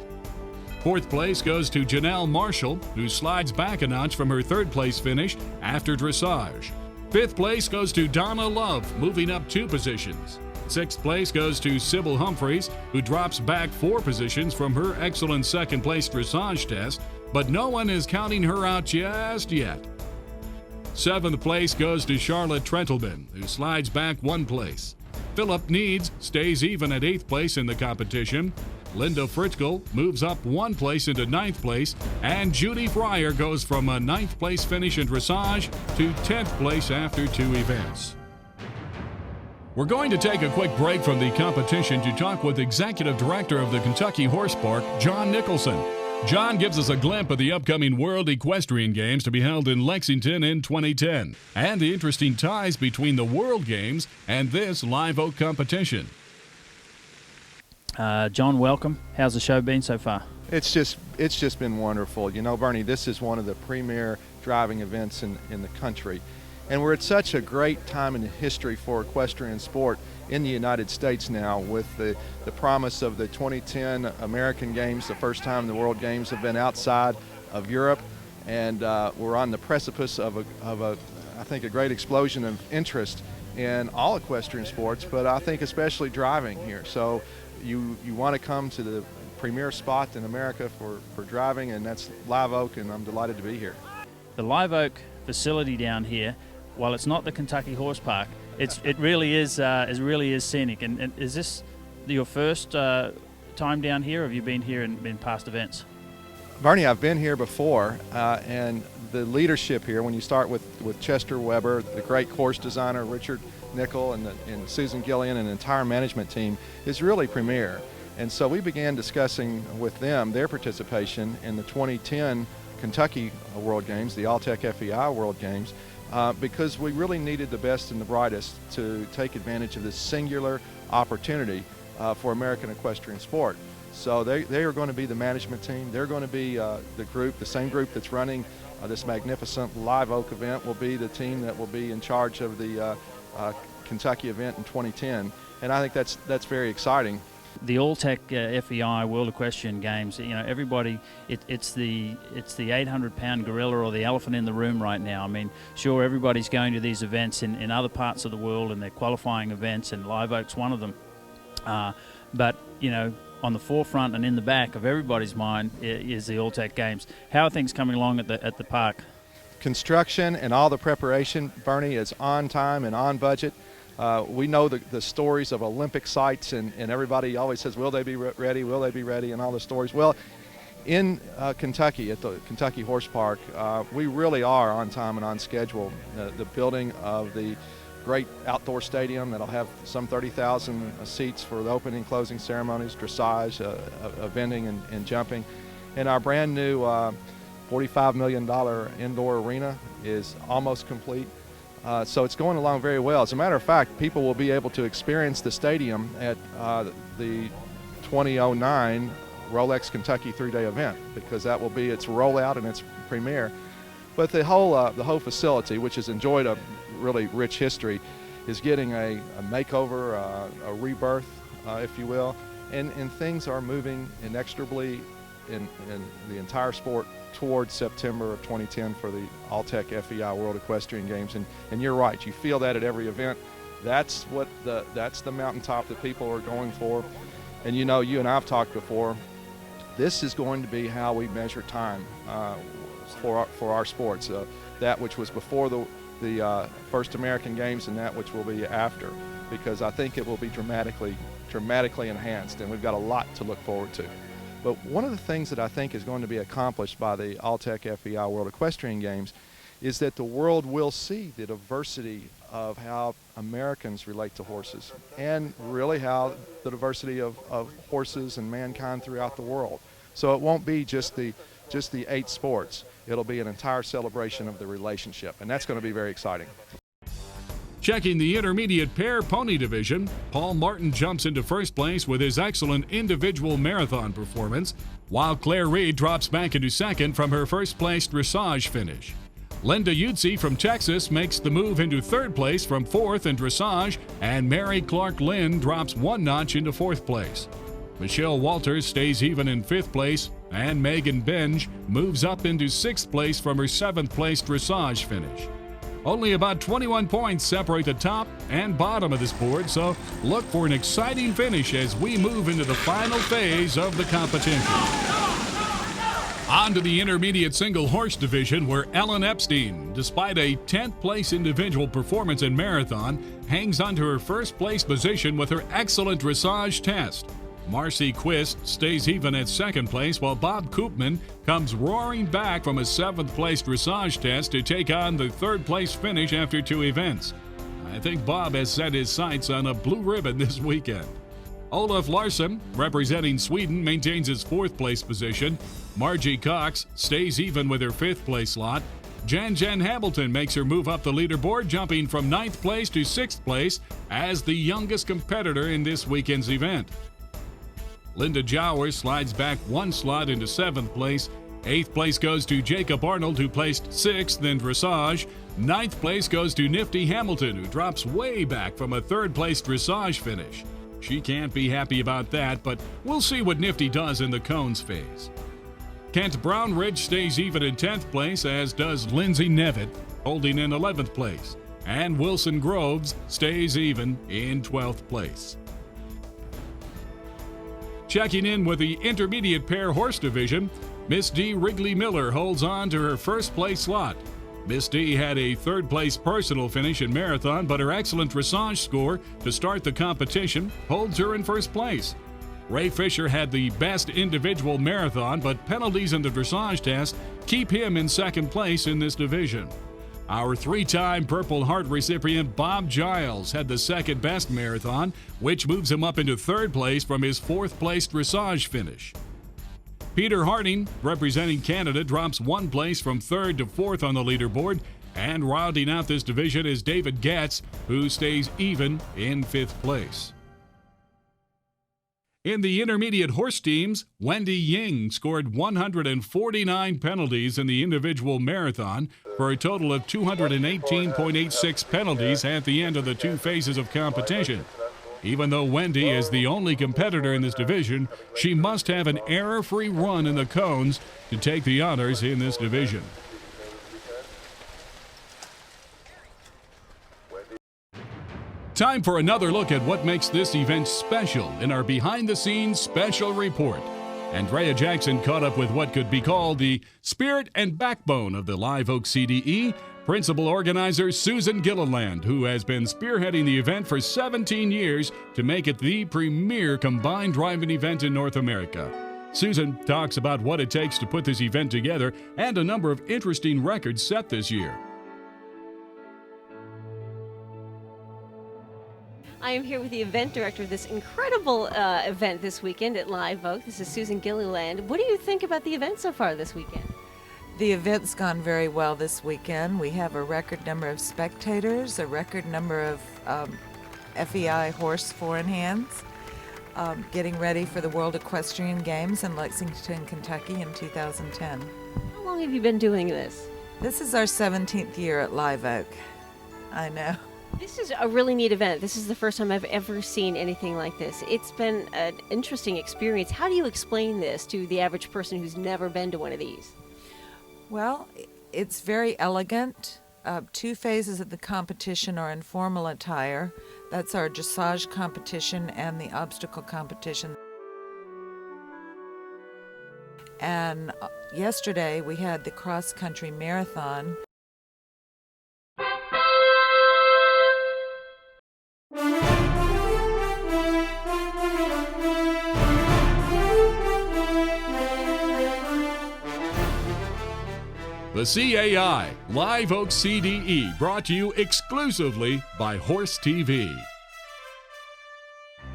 4th place goes to Janelle Marshall, who slides back a notch from her 3rd place finish after dressage. 5th place goes to Donna Love, moving up 2 positions. 6th place goes to Sybil Humphreys, who drops back 4 positions from her excellent 2nd place dressage test, but no one is counting her out just yet. 7th place goes to Charlotte Trentleman, who slides back 1 place. Philip Needs stays even at 8th place in the competition. Linda Fritzkel moves up 1 place into 9th place, and Judy Fryer goes from a 9th place finish in dressage to 10th place after 2 events. We're going to take a quick break from the competition to talk with Executive Director of the Kentucky Horse Park, John Nicholson. John gives us a glimpse of the upcoming World Equestrian Games to be held in Lexington in 2010, and the interesting ties between the World Games and this live oak competition. John, welcome. How's the show been so far? It's just been wonderful. You know, Bernie, this is one of the premier driving events in the country. And we're at such a great time in history for equestrian sport in the United States now, with the promise of the 2010 American Games, the first time the World Games have been outside of Europe. And we're on the precipice of I think, a great explosion of interest in all equestrian sports, but I think especially driving here. So you want to come to the premier spot in America for driving, and that's Live Oak, and I'm delighted to be here. The Live Oak facility down here, while it's not the Kentucky Horse Park, it really is scenic. And is this your first time down here, or have you been here in past events? Bernie, I've been here before, and the leadership here, when you start with Chester Weber, the great course designer, Richard Nichols, and Susan Gillian, and the entire management team, is really premier. And so we began discussing with them their participation in the 2010 Kentucky World Games, the Alltech FEI World Games, because we really needed the best and the brightest to take advantage of this singular opportunity for American equestrian sport. So they are going to be the management team. They're going to be the same group that's running this magnificent Live Oak event will be the team that will be in charge of the Kentucky event in 2010, and I think that's very exciting. The All-Tech FEI World Equestrian Games, you know, everybody, it's the 800-pound gorilla or the elephant in the room right now. I mean, sure, everybody's going to these events in other parts of the world, and they're qualifying events, and Live Oak's one of them. But, you know, on the forefront and in the back of everybody's mind is the All-Tech Games. How are things coming along at the park? Construction and all the preparation, Bernie, is on time and on budget. We know the stories of Olympic sites, and everybody always says, will they be ready, will they be ready, and all the stories. Well, in Kentucky, at the Kentucky Horse Park, we really are on time and on schedule. The building of the great outdoor stadium that'll have some 30,000 seats for the opening and closing ceremonies, dressage, eventing, and jumping. And our brand new $45 million indoor arena is almost complete. So it's going along very well. As a matter of fact, people will be able to experience the stadium at the 2009 Rolex Kentucky 3-day event, because that will be its rollout and its premiere. But the whole facility, which has enjoyed a really rich history, is getting a makeover, a rebirth, if you will, and things are moving inexorably in the entire sport towards September of 2010 for the All-Tech FEI World Equestrian Games. And you're right, you feel that at every event. That's the mountaintop that people are going for. And you know, you and I have talked before, this is going to be how we measure time for our sports. That which was before the first American Games and that which will be after, because I think it will be dramatically enhanced, and we've got a lot to look forward to. But one of the things that I think is going to be accomplished by the All-Tech FEI World Equestrian Games is that the world will see the diversity of how Americans relate to horses, and really how the diversity of horses and mankind throughout the world. So it won't be just the 8 sports. It'll be an entire celebration of the relationship, and that's going to be very exciting. Checking the intermediate pair pony division, Paul Martin jumps into first place with his excellent individual marathon performance, while Claire Reed drops back into second from her first-place dressage finish. Linda Utze from Texas makes the move into third place from fourth in dressage, and Mary Clark Lynn drops 1 notch into fourth place. Michelle Walters stays even in fifth place, and Megan Benge moves up into sixth place from her seventh-place dressage finish. Only about 21 points separate the top and bottom of this board, so look for an exciting finish as we move into the final phase of the competition. On to the intermediate single horse division, where Ellen Epstein, despite a 10th place individual performance in marathon, hangs on to her first place position with her excellent dressage test. Marcy Quist stays even at second place, while Bob Koopman comes roaring back from a 7th place dressage test to take on the 3rd place finish after 2 events. I think Bob has set his sights on a blue ribbon this weekend. Olaf Larsson, representing Sweden, maintains his 4th place position. Margie Cox stays even with her 5th place slot. Jan Hamilton makes her move up the leaderboard, jumping from 9th place to 6th place as the youngest competitor in this weekend's event. Linda Jowers slides back 1 slot into 7th place. 8th place goes to Jacob Arnold, who placed 6th in dressage. 9th place goes to Nifty Hamilton, who drops way back from a 3rd place dressage finish. She can't be happy about that, but we'll see what Nifty does in the cones phase. Kent Brownridge stays even in 10th place, as does Lindsay Nevitt, holding in 11th place. And Wilson Groves stays even in 12th place. Checking in with the intermediate pair horse division, Miss D. Wrigley Miller holds on to her first place slot. Miss D had a 3rd place personal finish in marathon, but her excellent dressage score to start the competition holds her in first place. Ray Fisher had the best individual marathon, but penalties in the dressage test keep him in 2nd place in this division. Our 3-time Purple Heart recipient Bob Giles had the 2nd best marathon, which moves him up into 3rd place from his 4th place dressage finish. Peter Harding, representing Canada, drops 1 place from 3rd to 4th on the leaderboard, and rounding out this division is David Gatz, who stays even in 5th place. In the intermediate horse teams, Wendy Ying scored 149 penalties in the individual marathon for a total of 218.86 penalties at the end of the 2 phases of competition. Even though Wendy is the only competitor in this division, she must have an error-free run in the cones to take the honors in this division. Time for another look at what makes this event special in our behind-the-scenes special report. Andrea Jackson caught up with what could be called the spirit and backbone of the Live Oak CDE, principal organizer Susan Gilliland, who has been spearheading the event for 17 years to make it the premier combined driving event in North America. Susan talks about what it takes to put this event together and a number of interesting records set this year. I am here with the event director of this incredible event this weekend at Live Oak. This is Susan Gilliland. What do you think about the event so far this weekend? The event's gone very well this weekend. We have a record number of spectators, a record number of FEI horse four-in-hands, getting ready for the World Equestrian Games in Lexington, Kentucky in 2010. How long have you been doing this? This is our 17th year at Live Oak. I know. This is a really neat event. This is the first time I've ever seen anything like this. It's been an interesting experience. How do you explain this to the average person who's never been to one of these? Well, it's very elegant. 2 phases of the competition are in formal attire. That's our dressage competition and the obstacle competition. And yesterday we had the cross-country marathon. The CAI Live Oak CDE, brought to you exclusively by Horse TV.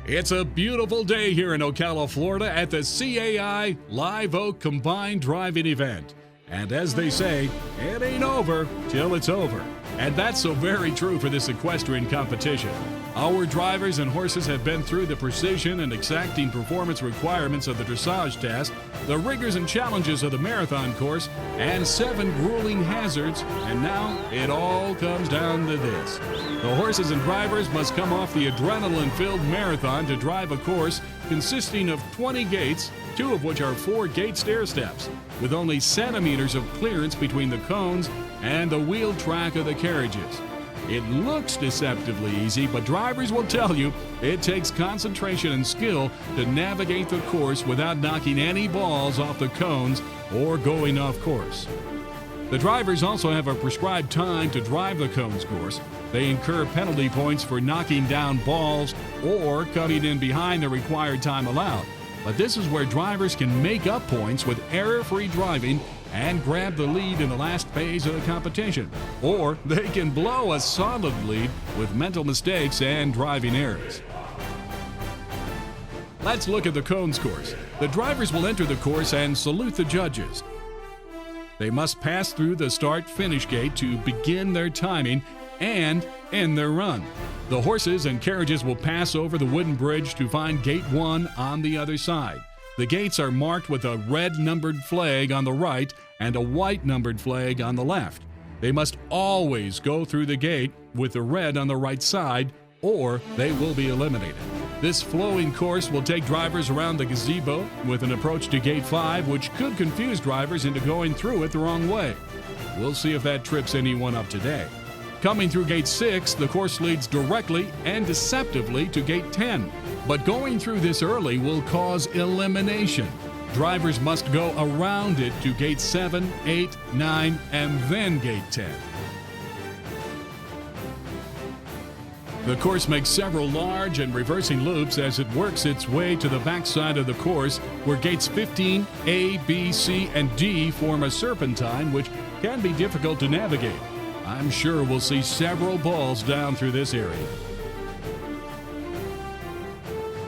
It's a beautiful day here in Ocala, Florida at the CAI Live Oak Combined Driving Event. And as they say, it ain't over till it's over. And that's so very true for this equestrian competition. Our drivers and horses have been through the precision and exacting performance requirements of the dressage test, the rigors and challenges of the marathon course, and 7 grueling hazards, and now it all comes down to this. The horses and drivers must come off the adrenaline-filled marathon to drive a course consisting of 20 gates, 2 of which are 4 gate stair steps, with only centimeters of clearance between the cones and the wheel track of the carriages. It looks deceptively easy, but drivers will tell you it takes concentration and skill to navigate the course without knocking any balls off the cones or going off course. The drivers also have a prescribed time to drive the cones course. They incur penalty points for knocking down balls or coming in behind the required time allowed. But this is where drivers can make up points with error-free driving and grab the lead in the last phase of the competition. Or they can blow a solid lead with mental mistakes and driving errors. Let's look at the cones course. The drivers will enter the course and salute the judges. They must pass through the start-finish gate to begin their timing and end their run. The horses and carriages will pass over the wooden bridge to find gate 1 on the other side. The gates are marked with a red numbered flag on the right and a white numbered flag on the left. They must always go through the gate with the red on the right side, or they will be eliminated. This flowing course will take drivers around the gazebo with an approach to gate 5, which could confuse drivers into going through it the wrong way. We'll see if that trips anyone up today. Coming through gate 6, the course leads directly and deceptively to gate 10. But going through this early will cause elimination. Drivers must go around it to gate 7, 8, 9, and then gate 10. The course makes several large and reversing loops as it works its way to the backside of the course, where gates 15, A, B, C, and D form a serpentine which can be difficult to navigate. I'm sure we'll see several balls down through this area.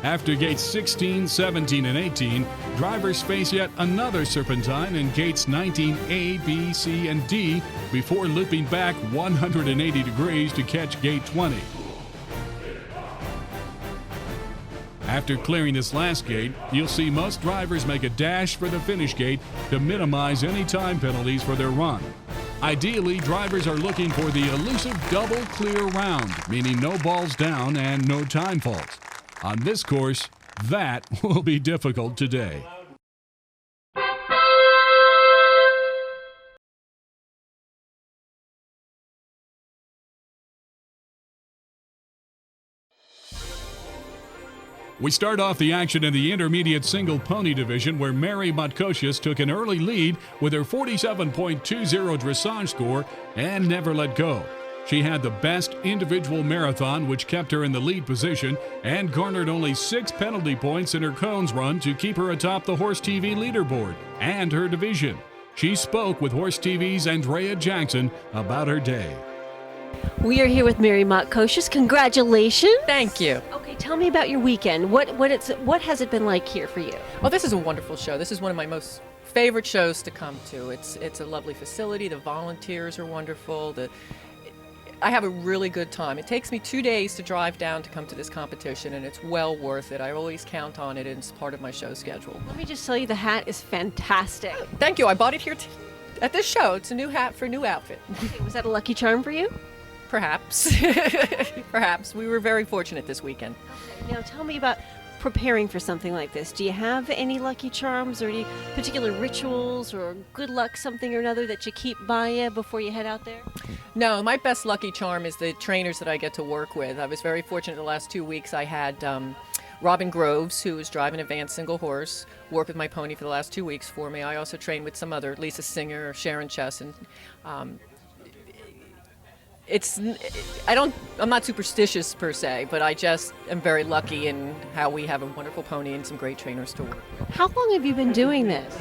After gates 16, 17, and 18, drivers face yet another serpentine in gates 19, A, B, C, and D before looping back 180 degrees to catch gate 20. After clearing this last gate, you'll see most drivers make a dash for the finish gate to minimize any time penalties for their run. Ideally, drivers are looking for the elusive double clear round, meaning no balls down and no time faults. On this course, that will be difficult today. We start off the action in the intermediate single pony division, where Mary Matkosius took an early lead with her 47.20 dressage score and never let go. She had the best individual marathon, which kept her in the lead position, and garnered only 6 penalty points in her cones run to keep her atop the Horse TV leaderboard and her division. She spoke with Horse TV's Andrea Jackson about her day. We are here with Mary Matkosius. Congratulations. Thank you. Okay, tell me about your weekend. What has it been like here for you? Well, this is a wonderful show. This is one of my most favorite shows to come to. It's a lovely facility. The volunteers are wonderful. I have a really good time. It takes me 2 days to drive down to come to this competition, and it's well worth it. I always count on it, and it's part of my show schedule. Let me just tell you, the hat is fantastic. Thank you. I bought it here at this show. It's a new hat for a new outfit. Okay, was that a lucky charm for you? Perhaps. Perhaps. We were very fortunate this weekend. Okay, now tell me about preparing for something like this. Do you have any lucky charms or any particular rituals or good luck something or another that you keep by you before you head out there? No, my best lucky charm is the trainers that I get to work with. I was very fortunate the last 2 weeks. I had Robin Groves, who was driving an advanced single horse, work with my pony for the last 2 weeks for me. I also trained with some other, Lisa Singer, Sharon Chess, and I'm not superstitious per se, but I just am very lucky in how we have a wonderful pony and some great trainers to work with. How long have you been doing this?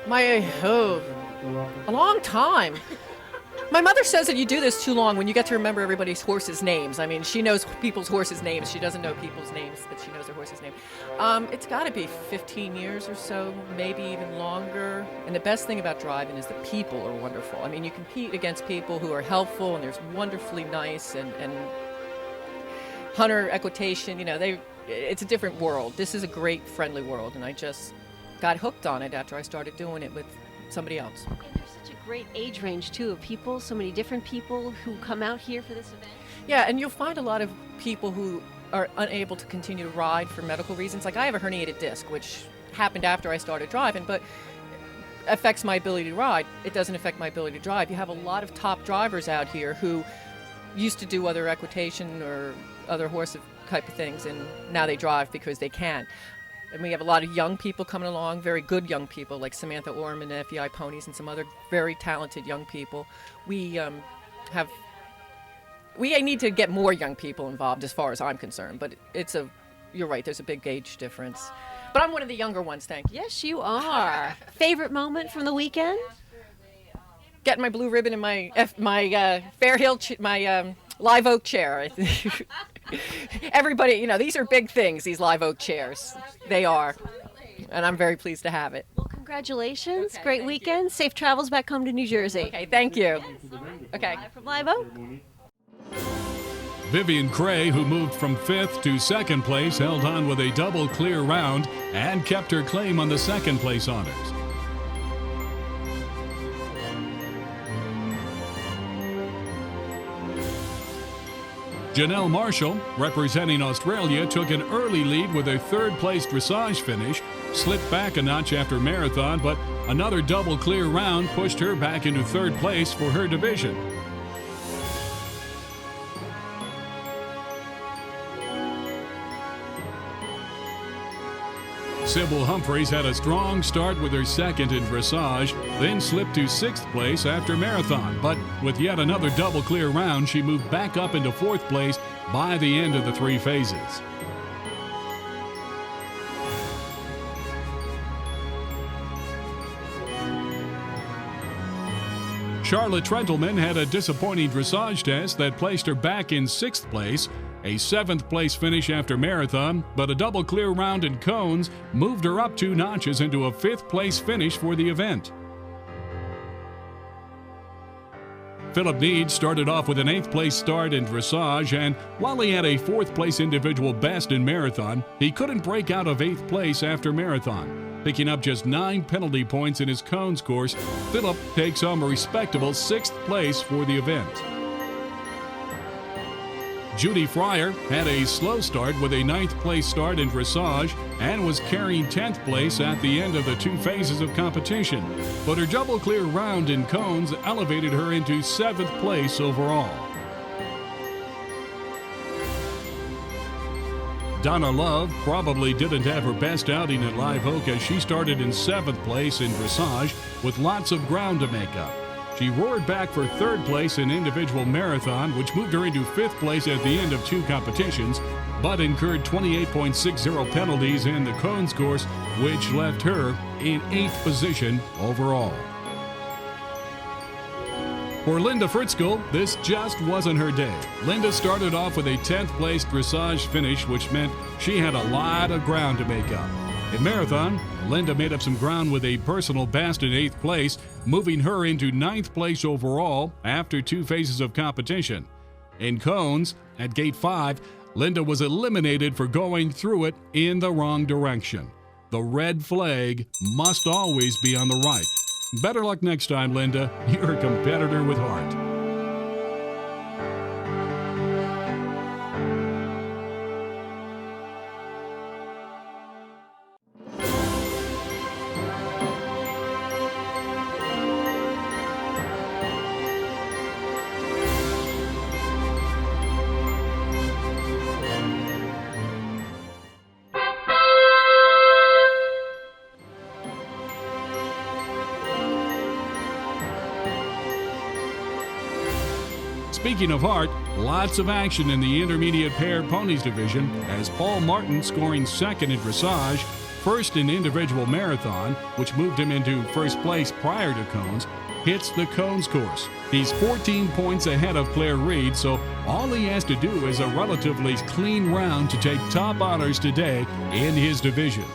A long time. My mother says that you do this too long when you get to remember everybody's horses' names. I mean, she knows people's horses' names. She doesn't know people's names, but she knows their horse's name. It's got to be 15 years or so, maybe even longer. And the best thing about driving is the people are wonderful. I mean, you compete against people who are helpful and they're wonderfully nice and hunter equitation, it's a different world. This is a great, friendly world, and I just got hooked on it after I started doing it with somebody else. And there's such a great age range, too, of people, so many different people who come out here for this event. Yeah, and you'll find a lot of people who are unable to continue to ride for medical reasons. Like I have a herniated disc, which happened after I started driving, but affects my ability to ride. It doesn't affect my ability to drive. You have a lot of top drivers out here who used to do other equitation or other horse type of things, and now they drive because they can. And we have a lot of young people coming along, very good young people, like Samantha Orman and FEI Ponies and some other very talented young people. We need to get more young people involved as far as I'm concerned, but you're right, there's a big age difference. But I'm one of the younger ones, thank you. Yes, you are. Favorite moment from the weekend? Getting my blue ribbon in my Fair Hill, my live oak chair. Everybody, these are big things, these live oak chairs. They are. And I'm very pleased to have it. Well, congratulations. Okay, great weekend. You. Safe travels back home to New Jersey. Okay, thank you. Yes. Okay. Bye from Live Oak. Vivian Cray, who moved from 5th to 2nd place, held on with a double clear round and kept her claim on the 2nd place honors. Janelle Marshall, representing Australia, took an early lead with a 3rd place dressage finish, slipped back a notch after marathon, but another double clear round pushed her back into 3rd place for her division. Sybil Humphreys had a strong start with her 2nd in dressage, then slipped to 6th place after marathon. But with yet another double clear round, she moved back up into 4th place by the end of the 3 phases. Charlotte Trentelman had a disappointing dressage test that placed her back in 6th place. A 7th place finish after marathon, but a double clear round in cones moved her up 2 notches into a 5th place finish for the event. Philip Need started off with an 8th place start in dressage, and while he had a 4th place individual best in marathon, he couldn't break out of 8th place after marathon. Picking up just 9 penalty points in his cones course, Philip takes home a respectable 6th place for the event. Judy Fryer had a slow start with a 9th place start in dressage and was carrying 10th place at the end of the 2 phases of competition. But her double clear round in cones elevated her into 7th place overall. Donna Love probably didn't have her best outing at Live Oak as she started in 7th place in dressage with lots of ground to make up. She roared back for 3rd place in individual marathon, which moved her into 5th place at the end of 2 competitions, but incurred 28.60 penalties in the cones course, which left her in 8th position overall. For Linda Fritzkel, this just wasn't her day. Linda started off with a 10th place dressage finish, which meant she had a lot of ground to make up. In marathon, Linda made up some ground with a personal best in 8th place, moving her into 9th place overall after 2 phases of competition. In cones, at gate 5, Linda was eliminated for going through it in the wrong direction. The red flag must always be on the right. Better luck next time, Linda. You're a competitor with heart. Speaking of heart, lots of action in the intermediate paired ponies division as Paul Martin scoring 2nd in dressage, 1st in individual marathon, which moved him into 1st place prior to cones, hits the cones course. He's 14 points ahead of Claire Reed, so all he has to do is a relatively clean round to take top honors today in his division.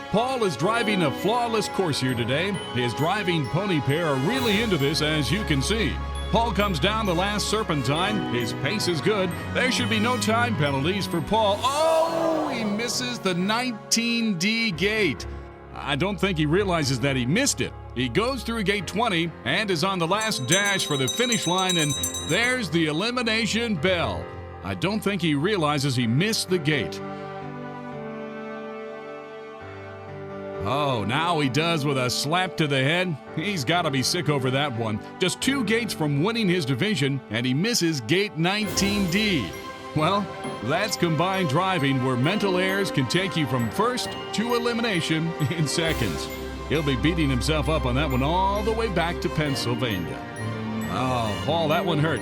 Paul is driving a flawless course here today. His driving pony pair are really into this, as you can see. Paul comes down the last serpentine. His pace is good. There should be no time penalties for Paul. Oh, he misses the 19D gate. I don't think he realizes that he missed it. He goes through gate 20 and is on the last dash for the finish line, and there's the elimination bell. I don't think he realizes he missed the gate. Oh, now he does with a slap to the head. He's got to be sick over that one. Just 2 gates from winning his division, and he misses gate 19D. Well, that's combined driving where mental errors can take you from first to elimination in seconds. He'll be beating himself up on that one all the way back to Pennsylvania. Oh, Paul, that one hurt.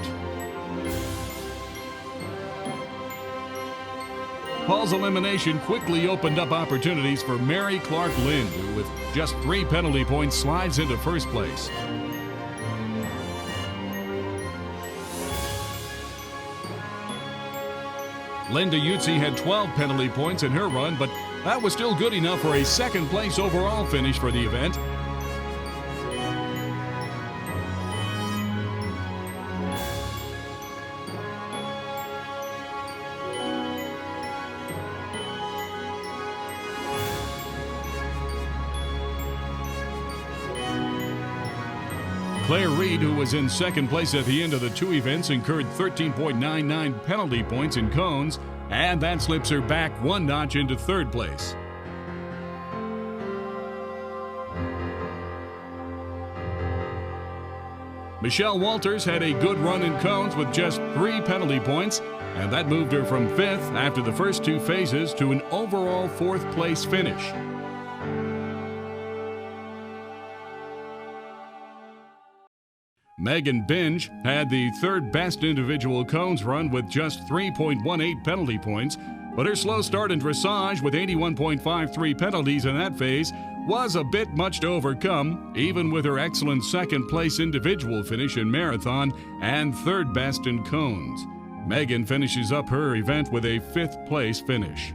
Paul's elimination quickly opened up opportunities for Mary Clark Lind, who with just 3 penalty points slides into 1st place. Linda Utzi had 12 penalty points in her run, but that was still good enough for a 2nd place overall finish for the event. Claire Reed, who was in 2nd place at the end of the 2 events, incurred 13.99 penalty points in cones, and that slips her back 1 notch into 3rd place. Michelle Walters had a good run in cones with just 3 penalty points, and that moved her from 5th after the first 2 phases to an overall 4th place finish. Megan Binge had the 3rd best individual cones run with just 3.18 penalty points, but her slow start in dressage with 81.53 penalties in that phase was a bit much to overcome, even with her excellent 2nd place individual finish in marathon and 3rd best in cones. Megan finishes up her event with a 5th place finish.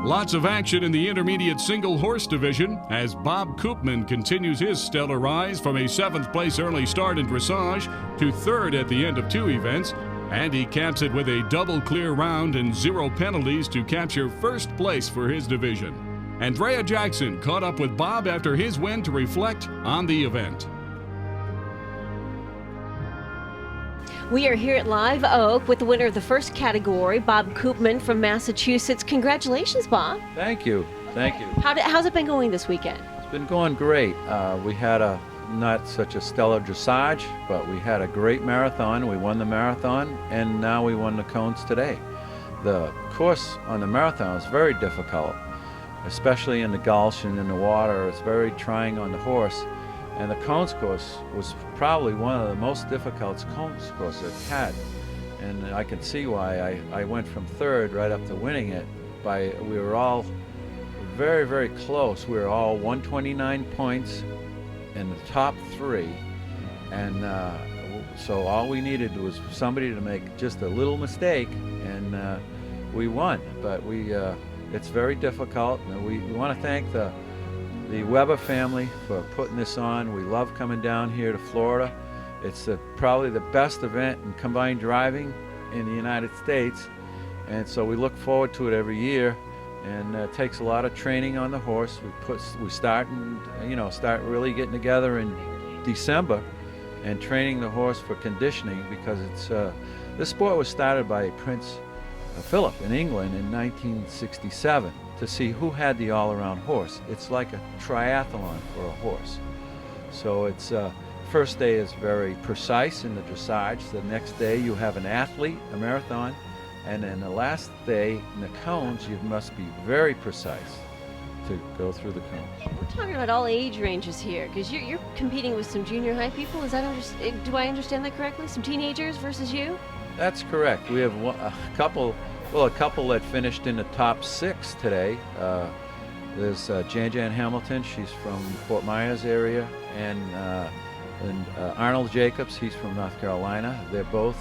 Lots of action in the intermediate single horse division as Bob Koopman continues his stellar rise from a 7th place early start in dressage to 3rd at the end of 2 events, and he caps it with a double clear round and 0 penalties to capture 1st place for his division. Andrea Jackson caught up with Bob after his win to reflect on the event. We are here at Live Oak with the winner of the first category, Bob Koopman from Massachusetts. Congratulations, Bob. Thank you. Thank you. How's it been going this weekend? It's been going great. We had not such a stellar dressage, but we had a great marathon. We won the marathon, and now we won the cones today. The course on the marathon is very difficult, especially in the gulch and in the water. It's very trying on the horse. And the cones course was probably one of the most difficult cones courses I've had. And I can see why I went from 3rd right up to winning it. We were all very, very close. We were all 129 points in the top 3. And so all we needed was somebody to make just a little mistake, and we won. But it's very difficult, and we want to thank the Weber family for putting this on. We love coming down here to Florida. It's probably the best event in combined driving in the United States, and so we look forward to it every year. And it takes a lot of training on the horse. We start really getting together in December and training the horse for conditioning, because this sport was started by Prince Philip in England in 1967. To see who had the all-around horse. It's like a triathlon for a horse. So it's first day is very precise in the dressage. The next day you have an athlete, a marathon, and then the last day in the cones you must be very precise to go through the cones. We're talking about all age ranges here, because you're competing with some junior high people. Do I understand that correctly? Some teenagers versus you? That's correct. We have a couple that finished in the top 6 today. There's Jan Hamilton, she's from Fort Myers area, and Arnold Jacobs, he's from North Carolina. They're both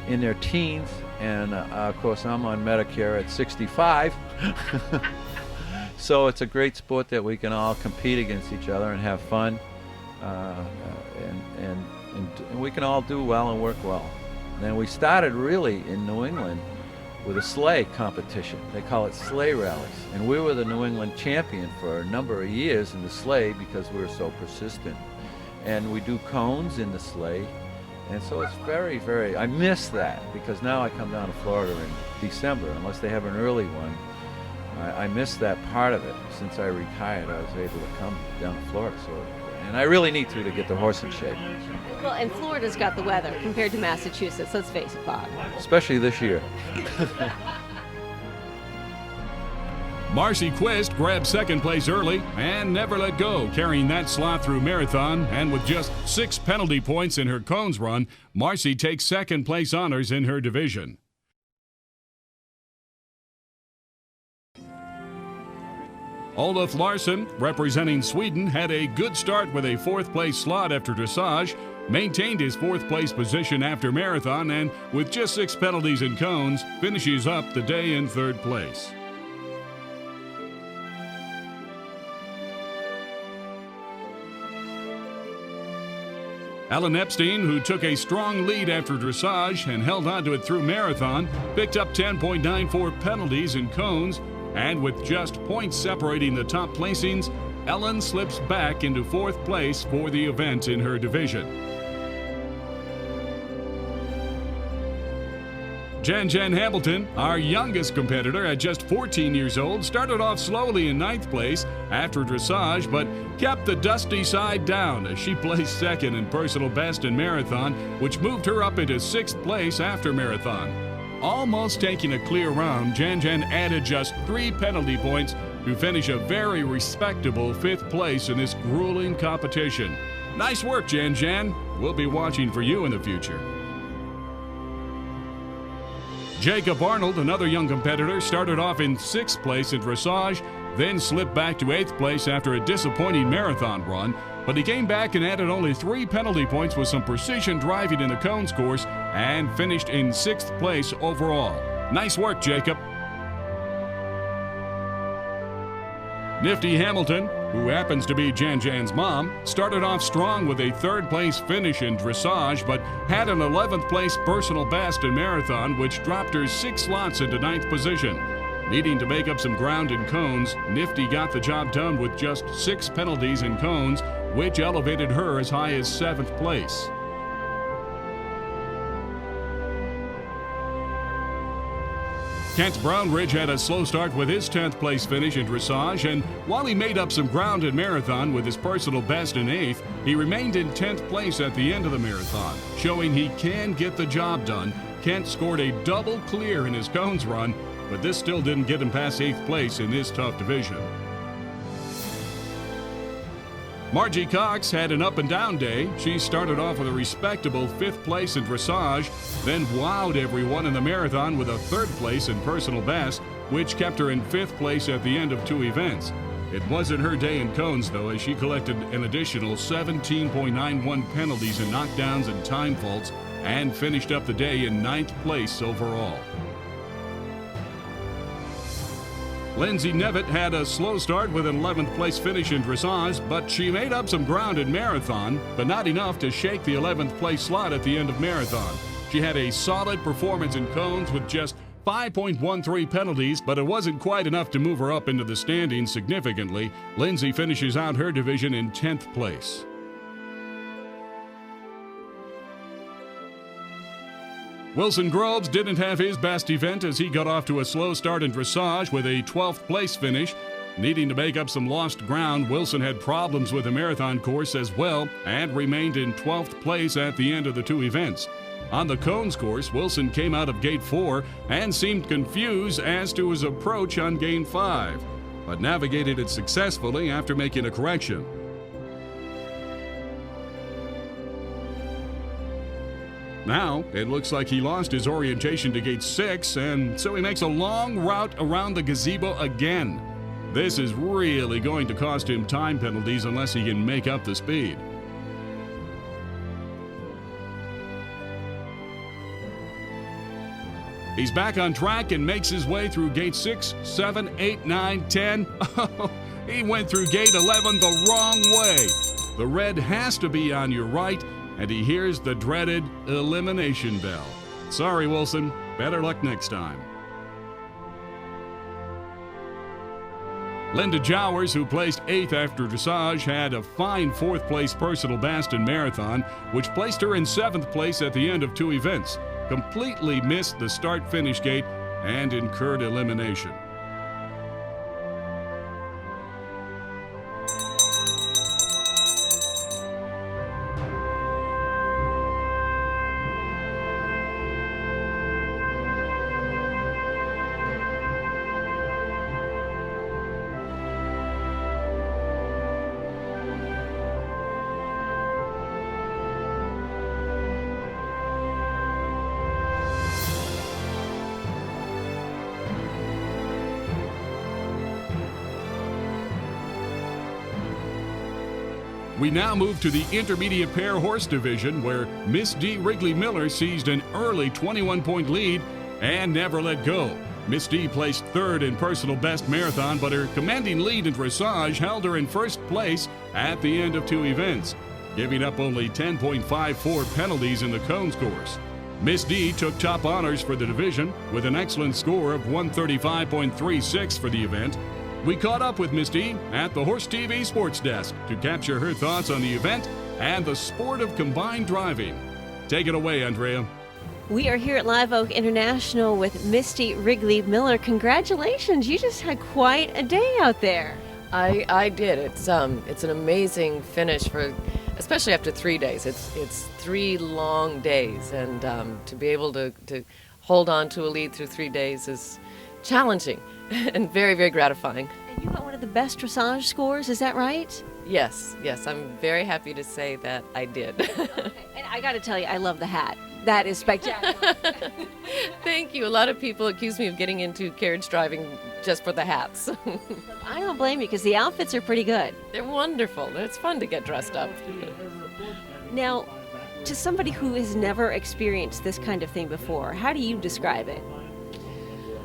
in their teens, and of course I'm on Medicare at 65. So it's a great sport that we can all compete against each other and have fun, and we can all do well and work well. And then we started really in New England with a sleigh competition. They call it sleigh rallies. And we were the New England champion for a number of years in the sleigh because we were so persistent. And we do cones in the sleigh. And so it's very, very, I miss that, because now I come down to Florida in December, unless they have an early one. I miss that part of it. Since I retired, I was able to come down to Florida. And I really need to get the horse in shape. Well, and Florida's got the weather compared to Massachusetts, let's face it, Bob. Especially this year. Marcy Quist grabbed 2nd place early and never let go, carrying that slot through marathon. And with just 6 penalty points in her cones run, Marcy takes 2nd place honors in her division. Olof Larsson, representing Sweden, had a good start with a 4th place slot after dressage, maintained his 4th place position after marathon, and with just 6 penalties in cones, finishes up the day in 3rd place. Ellen Epstein, who took a strong lead after dressage and held on to it through marathon, picked up 10.94 penalties in cones, and with just points separating the top placings, Ellen slips back into 4th place for the event in her division. Jan Hamilton, our youngest competitor at just 14 years old, started off slowly in 9th place after dressage, but kept the dusty side down as she placed 2nd in personal best in marathon, which moved her up into 6th place after marathon. Almost taking a clear round, Jan added just 3 penalty points to finish a very respectable 5th place in this grueling competition. Nice work, Jan. We'll be watching for you in the future. Jacob Arnold, another young competitor, started off in 6th place in dressage, then slipped back to 8th place after a disappointing marathon run, but he came back and added only 3 penalty points with some precision driving in the cones course and finished in 6th place overall. Nice work, Jacob. Nifty Hamilton, who happens to be Jan Jan's mom, started off strong with a third-place finish in dressage, but had an 11th-place personal best in marathon, which dropped her 6 slots into 9th position. Needing to make up some ground in cones, Nifty got the job done with just 6 penalties in cones, which elevated her as high as 7th place. Kent Brownridge had a slow start with his 10th place finish in dressage, and while he made up some ground in marathon with his personal best in 8th, he remained in 10th place at the end of the marathon, showing he can get the job done. Kent scored a double clear in his cones run, but this still didn't get him past 8th place in this tough division. Margie Cox had an up-and-down day. She started off with a respectable 5th place in dressage, then wowed everyone in the marathon with a 3rd place in personal best, which kept her in 5th place at the end of 2 events. It wasn't her day in cones, though, as she collected an additional 17.91 penalties in knockdowns and time faults, and finished up the day in 9th place overall. Lindsay Nevitt had a slow start with an 11th place finish in dressage, but she made up some ground in marathon, but not enough to shake the 11th place slot at the end of marathon. She had a solid performance in cones with just 5.13 penalties, but it wasn't quite enough to move her up into the standings significantly. Lindsay finishes out her division in 10th place. Wilson Groves didn't have his best event as he got off to a slow start in dressage with a 12th place finish. Needing to make up some lost ground, Wilson had problems with the marathon course as well and remained in 12th place at the end of the 2 events. On the cones course, Wilson came out of gate 4 and seemed confused as to his approach on gate 5, but navigated it successfully after making a correction. Now, it looks like he lost his orientation to gate 6, and so he makes a long route around the gazebo again. This is really going to cost him time penalties unless he can make up the speed. He's back on track and makes his way through gate 6, 7, 8, 9, 10. Oh, he went through gate 11 the wrong way. The red has to be on your right, and he hears the dreaded elimination bell. Sorry, Wilson. Better luck next time. Linda Jowers, who placed 8th after dressage, had a fine 4th place personal best in marathon, which placed her in 7th place at the end of 2 events. Completely missed the start-finish gate and incurred elimination. We now move to the intermediate pair horse division, where Miss D. Wrigley Miller seized an early 21-point lead and never let go. Miss D placed 3rd in personal best marathon, but her commanding lead in dressage held her in 1st place at the end of 2 events, giving up only 10.54 penalties in the cones course. Miss D took top honors for the division with an excellent score of 135.36 for the event. We caught up with Miss D at the Horse TV Sports Desk to capture her thoughts on the event and the sport of combined driving. Take it away, Andrea. We are here at Live Oak International with Misty Wrigley Miller. Congratulations, you just had quite a day out there. I did. It's an amazing finish for, especially after 3 days. It's 3 long days, and to be able to hold on to a lead through 3 days is challenging and very, very gratifying. And you got one of the best dressage scores, is that right? Yes, I'm very happy to say that I did. And I got to tell you, I love the hat. That is spectacular. Thank you. A lot of people accuse me of getting into carriage driving just for the hats. I don't blame you, because the outfits are pretty good. They're wonderful. It's fun to get dressed up. Now, to somebody who has never experienced this kind of thing before, how do you describe it?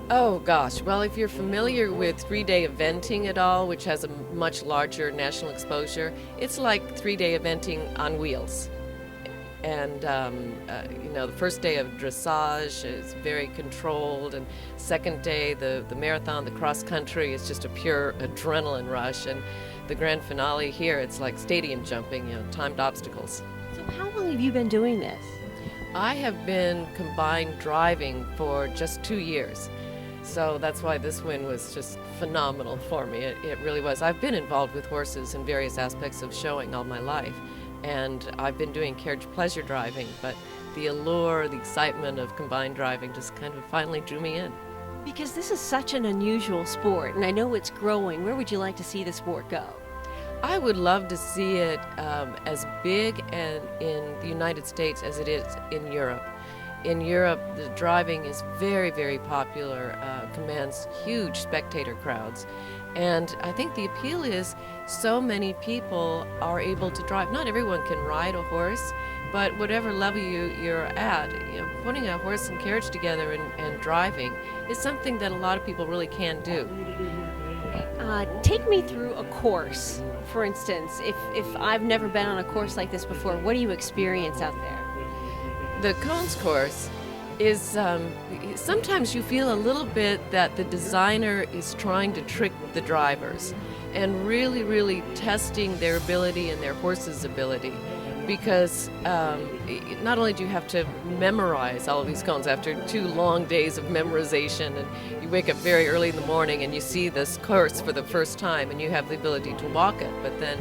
Oh gosh, well, if you're familiar with 3-day eventing at all, which has a much larger national exposure, it's like 3-day eventing on wheels. And the first day of dressage is very controlled, and second day, the marathon, the cross country, is just a pure adrenaline rush, and the grand finale here, it's like stadium jumping, timed obstacles. So how long have you been doing this? I have been combined driving for just 2 years. So that's why this win was just phenomenal for me. It really was. I've been involved with horses in various aspects of showing all my life, and I've been doing carriage pleasure driving, but the allure, the excitement of combined driving just kind of finally drew me in. Because this is such an unusual sport, and I know it's growing. Where would you like to see the sport go? I would love to see it as big in the United States as it is in Europe. In Europe, the driving is very, very popular, commands huge spectator crowds. And I think the appeal is so many people are able to drive. Not everyone can ride a horse, but whatever level you're at, putting a horse and carriage together and driving is something that a lot of people really can do. Take me through a course, for instance. If I've never been on a course like this before, what do you experience out there? The cones course is sometimes you feel a little bit that the designer is trying to trick the drivers and really, really testing their ability and their horse's ability, because not only do you have to memorize all of these cones after 2 long days of memorization, and you wake up very early in the morning and you see this course for the first time and you have the ability to walk it, but then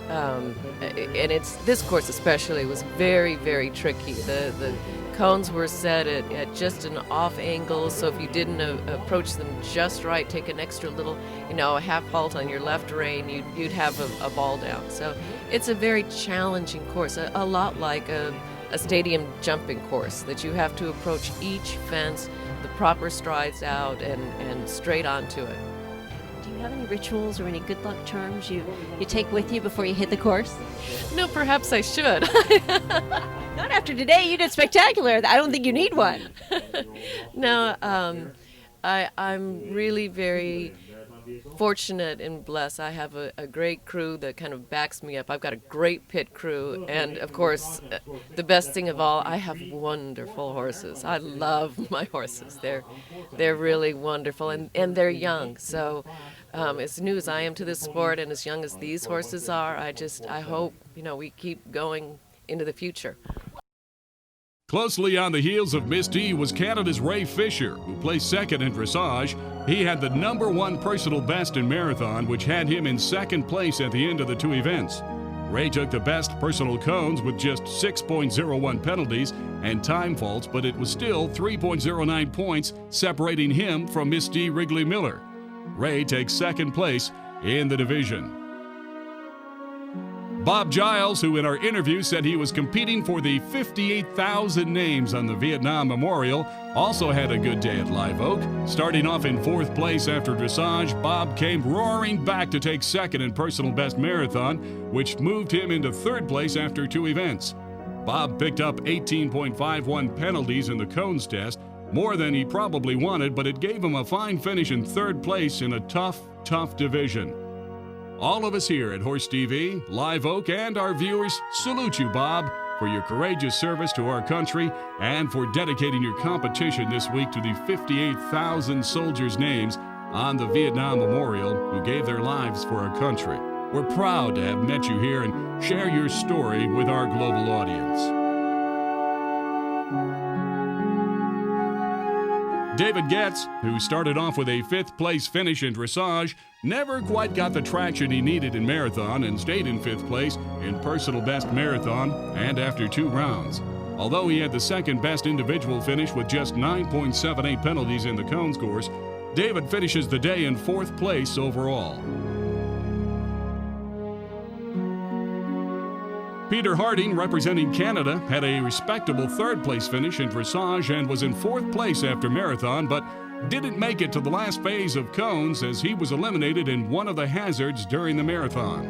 and this course especially was very, very tricky. The cones were set at just an off angle, so if you didn't approach them just right, take an extra little, a half halt on your left rein, you'd have a ball down. So it's a very challenging course, a lot like a stadium jumping course, that you have to approach each fence, the proper strides out, and straight onto it. Do you have any rituals or any good luck charms you take with you before you hit the course? No, perhaps I should. Not after today. You did spectacular. I don't think you need one. No, I'm really very fortunate and blessed. I have a great crew that kind of backs me up. I've got a great pit crew, and of course, the best thing of all, I have wonderful horses. I love my horses. They're really wonderful, and they're young. So as new as I am to this sport and as young as these horses are, I hope we keep going into the future. Closely on the heels of Miss D was Canada's Ray Fisher, who placed second in dressage. He had the #1 personal best in marathon, which had him in second place at the end of the 2 events. Ray took the best personal cones with just 6.01 penalties and time faults, but it was still 3.09 points separating him from Miss D Wrigley Miller. Ray takes second place in the division. Bob Giles, who in our interview said he was competing for the 58,000 names on the Vietnam Memorial, also had a good day at Live Oak. Starting off in 4th place after dressage, Bob came roaring back to take second in personal best marathon, which moved him into 3rd place after 2 events. Bob picked up 18.51 penalties in the cones test, more than he probably wanted, but it gave him a fine finish in 3rd place in a tough division. All of us here at Horse TV, Live Oak, and our viewers salute you, Bob, for your courageous service to our country and for dedicating your competition this week to the 58,000 soldiers' names on the Vietnam Memorial who gave their lives for our country. We're proud to have met you here and share your story with our global audience. David Getz, who started off with a 5th place finish in dressage, never quite got the traction he needed in marathon and stayed in 5th place in personal best marathon and after 2 rounds. Although he had the 2nd best individual finish with just 9.78 penalties in the cones course, David finishes the day in 4th place overall. Peter Harding, representing Canada, had a respectable 3rd place finish in dressage and was in 4th place after marathon, but didn't make it to the last phase of cones as he was eliminated in one of the hazards during the marathon.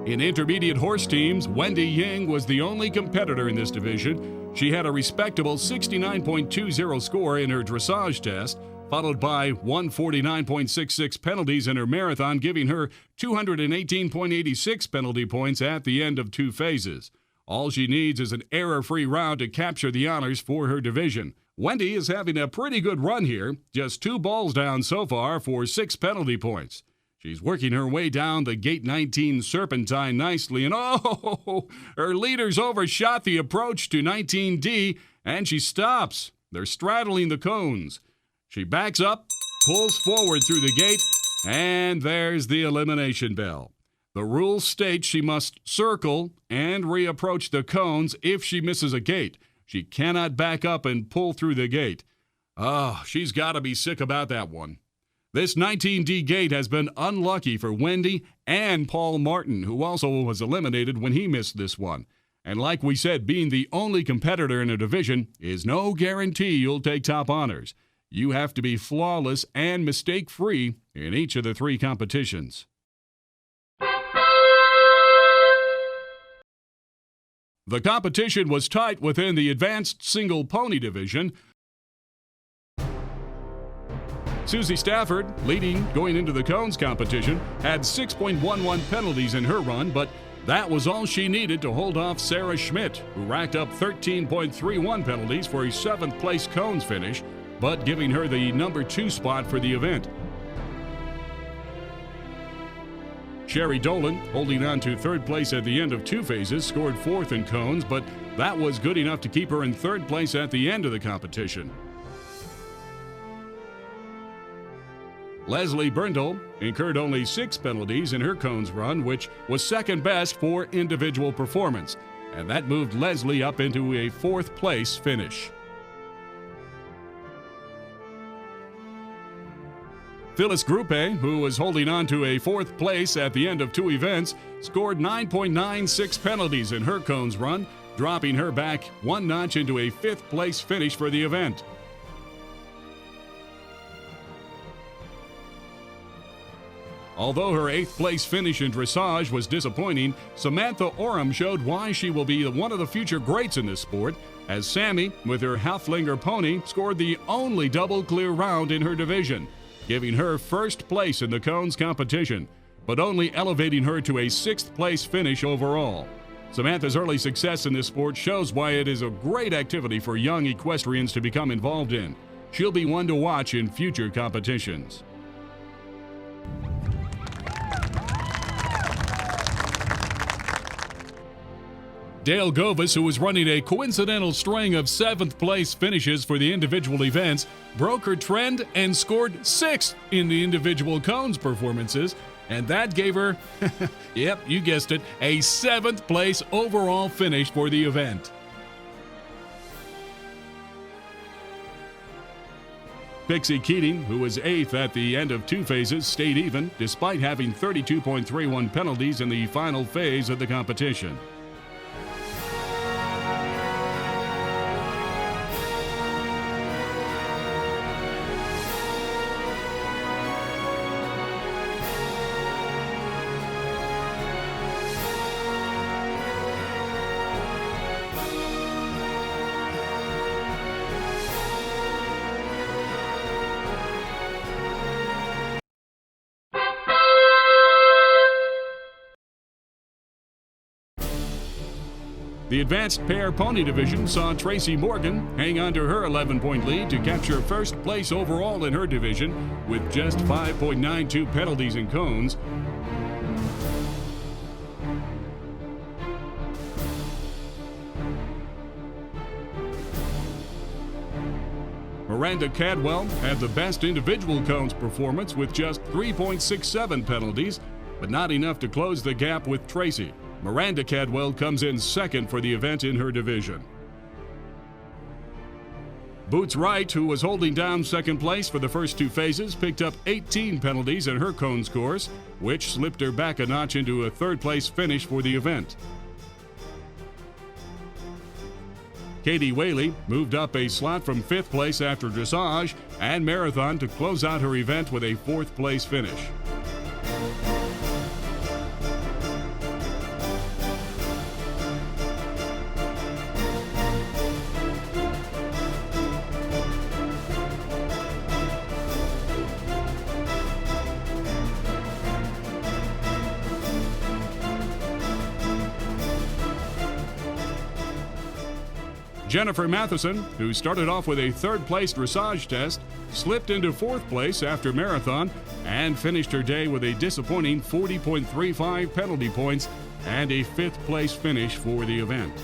In intermediate horse teams, Wendy Ying was the only competitor in this division. She had a respectable 69.20 score in her dressage test, followed by 149.66 penalties in her marathon, giving her 218.86 penalty points at the end of 2 phases. All she needs is an error-free round to capture the honors for her division. Wendy is having a pretty good run here, just 2 balls down so far for 6 penalty points. She's working her way down the gate 19 serpentine nicely, and her leaders overshot the approach to 19D, and she stops. They're straddling the cones. She backs up, pulls forward through the gate, and there's the elimination bell. The rules state she must circle and reapproach the cones if she misses a gate. She cannot back up and pull through the gate. She's got to be sick about that one. This 19D gate has been unlucky for Wendy and Paul Martin, who also was eliminated when he missed this one. And like we said, being the only competitor in a division is no guarantee you'll take top honors. You have to be flawless and mistake-free in each of the 3 competitions. The competition was tight within the advanced single pony division. Susie Stafford, leading going into the cones competition, had 6.11 penalties in her run, but that was all she needed to hold off Sarah Schmidt, who racked up 13.31 penalties for a 7th place cones finish, but giving her the number 2 spot for the event. Sherry Dolan, holding on to 3rd place at the end of 2 phases, scored 4th in cones, but that was good enough to keep her in 3rd place at the end of the competition. Leslie Brindle incurred only 6 penalties in her cones run, which was 2nd best for individual performance, and that moved Leslie up into a 4th place finish. Phyllis Gruppe, who was holding on to a 4th place at the end of 2 events, scored 9.96 penalties in her cones run, dropping her back 1 notch into a 5th place finish for the event. Although her 8th place finish in dressage was disappointing, Samantha Oram showed why she will be one of the future greats in this sport, as Sammy, with her Haflinger pony, scored the only double clear round in her division, giving her 1st place in the cones competition, but only elevating her to a 6th place finish overall. Samantha's early success in this sport shows why it is a great activity for young equestrians to become involved in. She'll be one to watch in future competitions. Dale Govis, who was running a coincidental string of 7th place finishes for the individual events, broke her trend and scored 6th in the individual cones performances, and that gave her, yep, you guessed it, a 7th place overall finish for the event. Pixie Keating, who was 8th at the end of 2 phases, stayed even despite having 32.31 penalties in the final phase of the competition. The advanced pair pony division saw Tracy Morgan hang on to her 11-point lead to capture 1st place overall in her division with just 5.92 penalties in cones. Miranda Cadwell had the best individual cones performance with just 3.67 penalties, but not enough to close the gap with Tracy. Miranda Cadwell comes in 2nd for the event in her division. Boots Wright, who was holding down 2nd place for the first 2 phases, picked up 18 penalties in her cones course, which slipped her back a notch into a 3rd place finish for the event. Katie Whaley moved up a slot from 5th place after dressage and marathon to close out her event with a 4th place finish. Jennifer Matheson, who started off with a third-place dressage test, slipped into fourth place after marathon and finished her day with a disappointing 40.35 penalty points and a fifth-place finish for the event.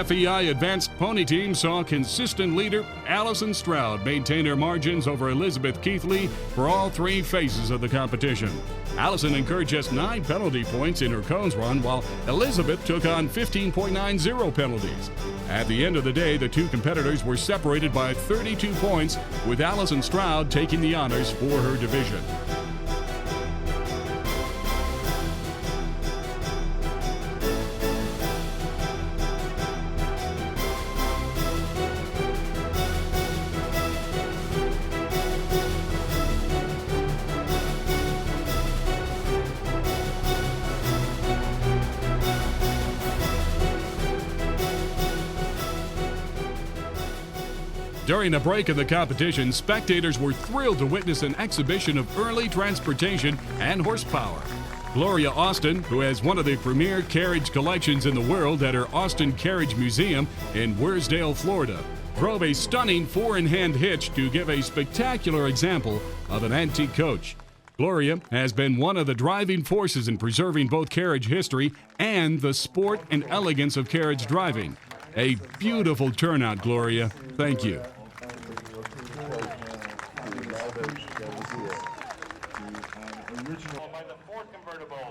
FEI Advanced Pony Team saw consistent leader Allison Stroud maintain her margins over Elizabeth Keithley for all three phases of the competition. Allison incurred just 9 penalty points in her cones run, while Elizabeth took on 15.90 penalties. At the end of the day, the two competitors were separated by 32 points, with Allison Stroud taking the honors for her division. During a break in the competition, spectators were thrilled to witness an exhibition of early transportation and horsepower. Gloria Austin, who has one of the premier carriage collections in the world at her Austin Carriage Museum in Wuersdale, Florida, drove a stunning 4-in-hand hitch to give a spectacular example of an antique coach. Gloria has been one of the driving forces in preserving both carriage history and the sport and elegance of carriage driving. A beautiful turnout, Gloria. Thank you.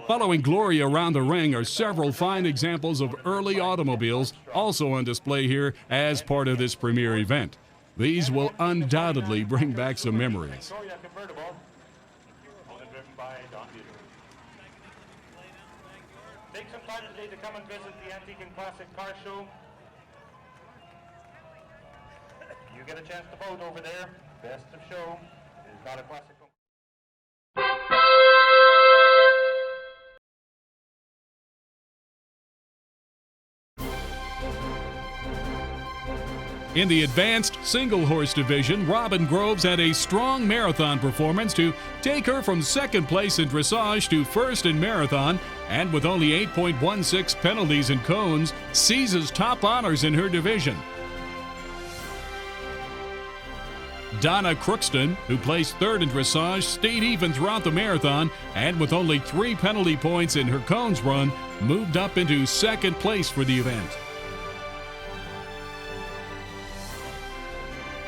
Following Gloria around the ring are several fine examples of early automobiles also on display here as part of this premier event. These will undoubtedly bring back some memories. Take some time today to come and visit the Antique and Classic Car Show. You get a chance to vote over there. Best of show is not a classic. In the advanced single horse division, Robin Groves had a strong marathon performance to take her from second place in dressage to first in marathon, and with only 8.16 penalties in cones, seizes top honors in her division. Donna Crookston, who placed third in dressage, stayed even throughout the marathon, and with only 3 penalty points in her cones run, moved up into second place for the event.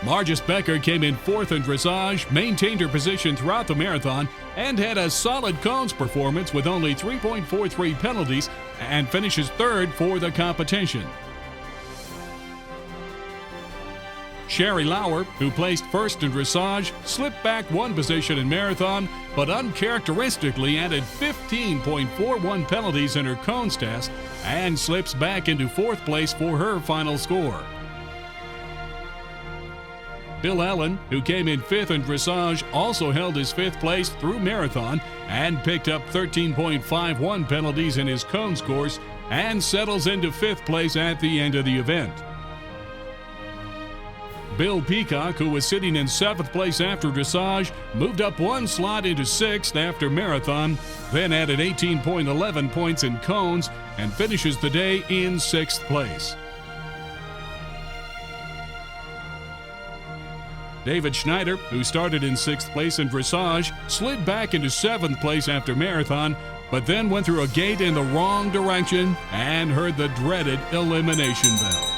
Margis Becker came in fourth in dressage, maintained her position throughout the marathon, and had a solid cones performance with only 3.43 penalties, and finishes third for the competition. Sherry Lauer, who placed first in dressage, slipped back 1 position in marathon, but uncharacteristically added 15.41 penalties in her cones test, and slips back into fourth place for her final score. Bill Allen, who came in 5th in dressage, also held his 5th place through marathon and picked up 13.51 penalties in his cones course and settles into 5th place at the end of the event. Bill Peacock, who was sitting in 7th place after dressage, moved up 1 slot into 6th after marathon, then added 18.11 points in cones and finishes the day in 6th place. David Schneider, who started in 6th place in dressage, slid back into 7th place after marathon, but then went through a gate in the wrong direction and heard the dreaded elimination bell.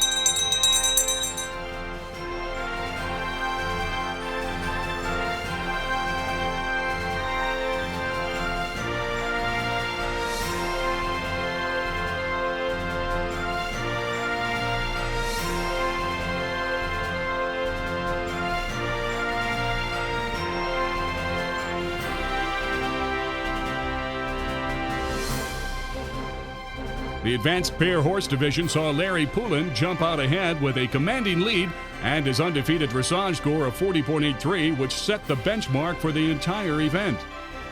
The advanced pair horse division saw Larry Poulin jump out ahead with a commanding lead and his undefeated dressage score of 40.83, which set the benchmark for the entire event.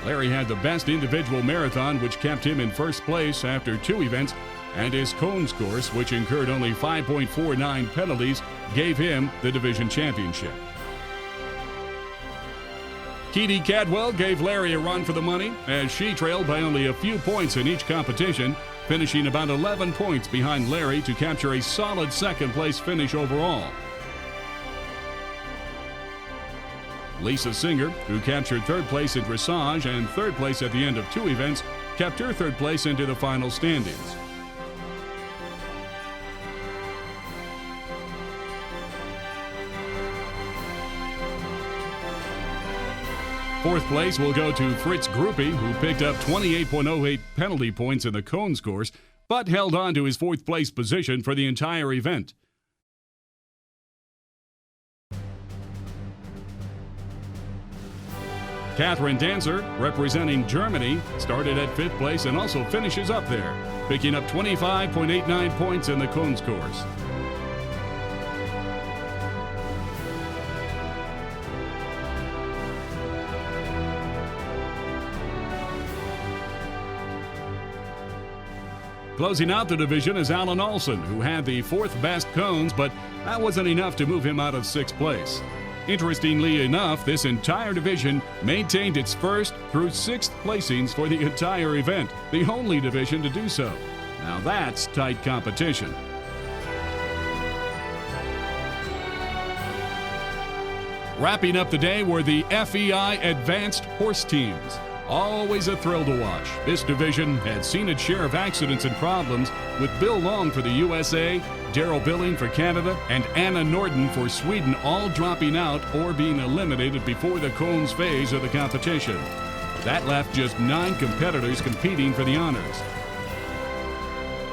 Larry had the best individual marathon, which kept him in first place after 2 events, and his cones course, which incurred only 5.49 penalties, gave him the division championship. Keedy Cadwell gave Larry a run for the money as she trailed by only a few points in each competition, finishing about 11 points behind Larry to capture a solid second-place finish overall. Lisa Singer, who captured 3rd place in dressage and 3rd place at the end of 2 events, kept her 3rd place into the final standings. Fourth place will go to Fritz Gruppe, who picked up 28.08 penalty points in the cones course, but held on to his 4th place position for the entire event. Catherine Dancer, representing Germany, started at 5th place and also finishes up there, picking up 25.89 points in the cones course. Closing out the division is Alan Olson, who had the 4th best cones, but that wasn't enough to move him out of 6th place. Interestingly enough, this entire division maintained its 1st through 6th placings for the entire event, the only division to do so. Now that's tight competition. Wrapping up the day were the FEI Advanced Horse Teams. Always a thrill to watch. This division had seen its share of accidents and problems, with Bill Long for the USA, Daryl Billing for Canada, and Anna Norden for Sweden all dropping out or being eliminated before the cones phase of the competition. That left just 9 competitors competing for the honors.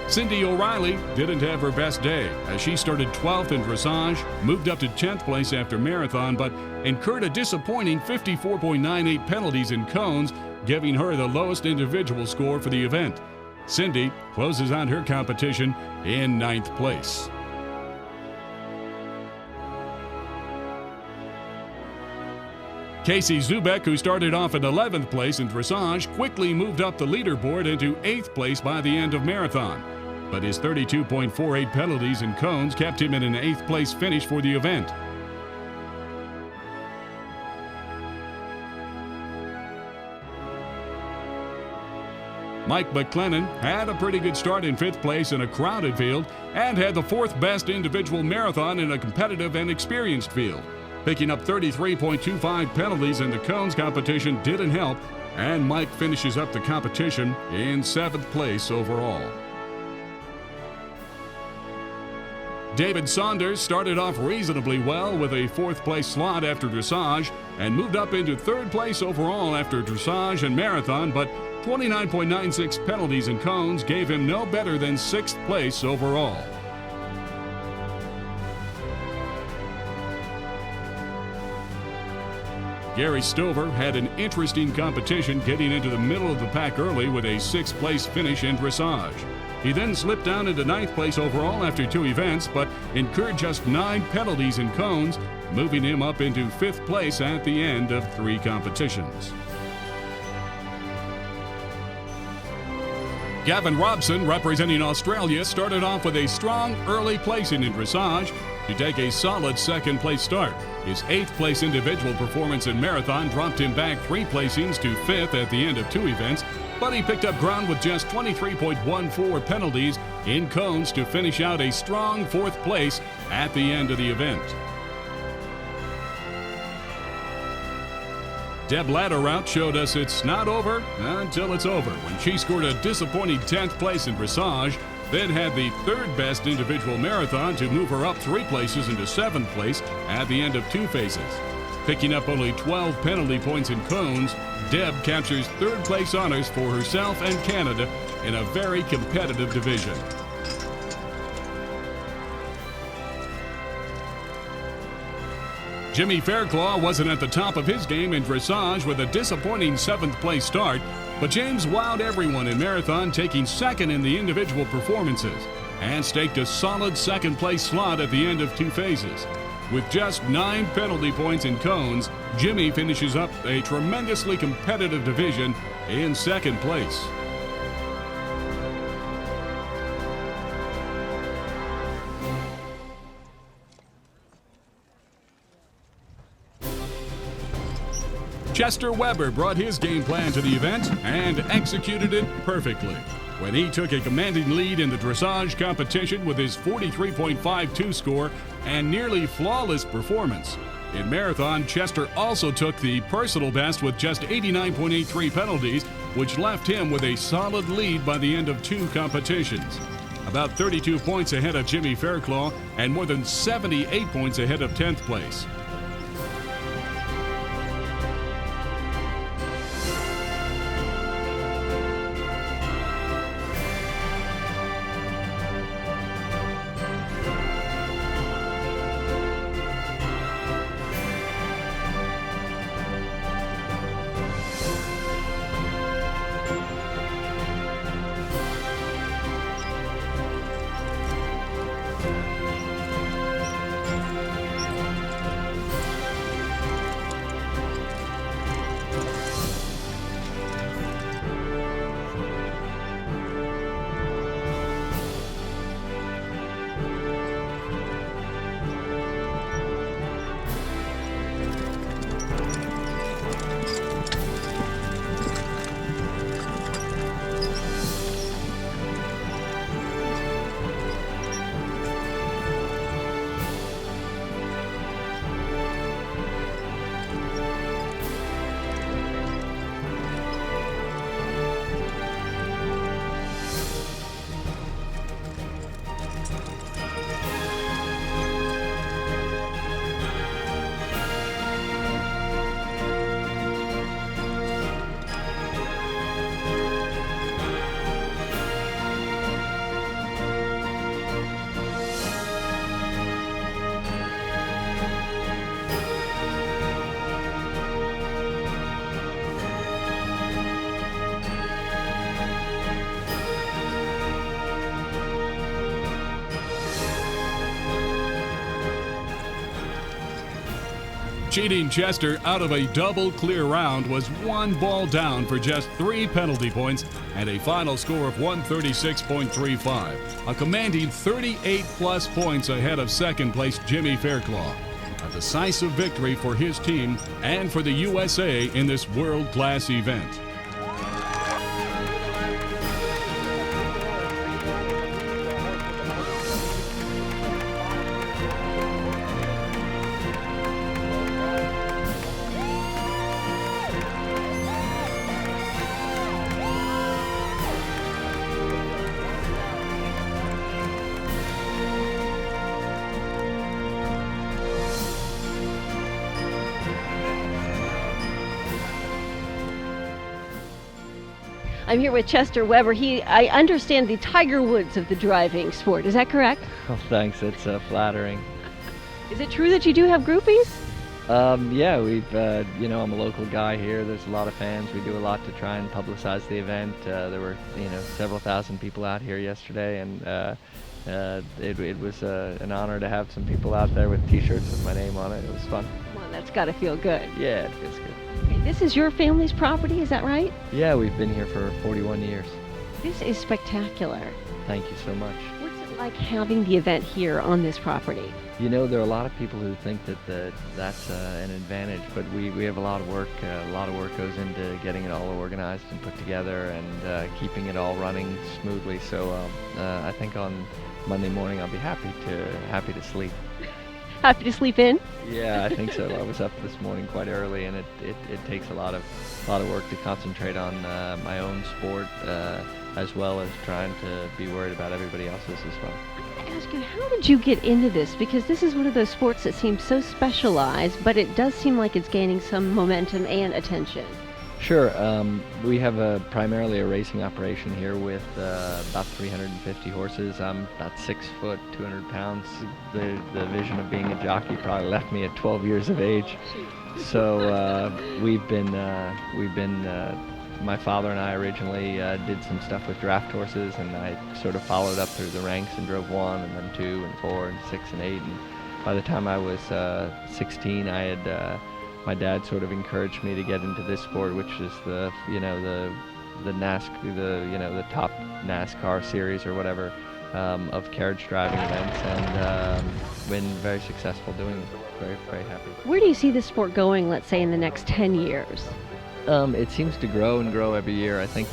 Cindy O'Reilly didn't have her best day, as she started 12th in dressage, moved up to 10th place after marathon, but incurred a disappointing 54.98 penalties in cones, giving her the lowest individual score for the event. Cindy closes out her competition in 9th place. Casey Zubek, who started off in 11th place in dressage, quickly moved up the leaderboard into 8th place by the end of marathon. But his 32.48 penalties in cones kept him in an 8th place finish for the event. Mike McLennan had a pretty good start in 5th place in a crowded field and had the 4th best individual marathon in a competitive and experienced field. Picking up 33.25 penalties in the cones competition didn't help, and Mike finishes up the competition in 7th place overall. David Saunders started off reasonably well with a 4th place slot after dressage and moved up into 3rd place overall after dressage and marathon, but 29.96 penalties in cones gave him no better than 6th place overall. Gary Stover had an interesting competition, getting into the middle of the pack early with a 6th place finish in dressage. He then slipped down into 9th place overall after 2 events, but incurred just 9 penalties in cones, moving him up into 5th place at the end of 3 competitions. Gavin Robson, representing Australia, started off with a strong early placing in dressage to take a solid 2nd place start. His 8th place individual performance in marathon dropped him back 3 placings to 5th at the end of 2 events, but he picked up ground with just 23.14 penalties in cones to finish out a strong 4th place at the end of the event. Deb Latterout showed us it's not over until it's over when she scored a disappointing 10th place in dressage, then had the 3rd best individual marathon to move her up 3 places into 7th place at the end of 2 phases. Picking up only 12 penalty points in cones, Deb captures 3rd place honors for herself and Canada in a very competitive division. Jimmy Fairclaw wasn't at the top of his game in dressage with a disappointing 7th place start. But James wowed everyone in marathon, taking second in the individual performances and staked a solid second-place slot at the end of 2 phases. With just 9 penalty points in cones, Jimmy finishes up a tremendously competitive division in second place. Chester Weber brought his game plan to the event and executed it perfectly when he took a commanding lead in the dressage competition with his 43.52 score and nearly flawless performance. In marathon, Chester also took the personal best with just 89.83 penalties, which left him with a solid lead by the end of 2 competitions. About 32 points ahead of Jimmy Fairclough and more than 78 points ahead of 10th place. Cheating Chester out of a double clear round was 1 ball down for just 3 penalty points and a final score of 136.35, a commanding 38-plus points ahead of second place Jimmy Fairclough. A decisive victory for his team and for the USA in this world-class event. I'm here with Chester Weber. I understand, the Tiger Woods of the driving sport. Is that correct? Oh, thanks. It's flattering. Is it true that you do have groupies? Yeah, we've, I'm a local guy here. There's a lot of fans. We do a lot to try and publicize the event. There were, several thousand people out here yesterday, and it was an honor to have some people out there with T-shirts with my name on it. It was fun. Well, that's got to feel good. Yeah, it feels good. Okay, this is your family's property, is that right? Yeah, we've been here for 41 years. This is spectacular. Thank you so much. What's it like having the event here on this property? There are a lot of people who think that that's an advantage, but we have a lot of work. A lot of work goes into getting it all organized and put together and keeping it all running smoothly. So I think on Monday morning I'll be happy to sleep. Happy to sleep in? Yeah, I think so. I was up this morning quite early, and it takes a lot of work to concentrate on my own sport as well as trying to be worried about everybody else's as well. I ask you, how did you get into this? Because this is one of those sports that seems so specialized, but it does seem like it's gaining some momentum and attention. Sure. We have primarily a racing operation here with about 350 horses. I'm about 6 foot, 200 pounds. The vision of being a jockey probably left me at 12 years of age. So we've been my father and I originally did some stuff with draft horses, and I sort of followed up through the ranks and drove 1 and then 2 and 4 and 6 and 8. And by the time I was 16, I had my dad sort of encouraged me to get into this sport, which is the top NASCAR series or whatever of carriage driving events, and been very successful doing it. Very, very happy. Where do you see this sport going, let's say, in the next 10 years? It seems to grow and grow every year. I think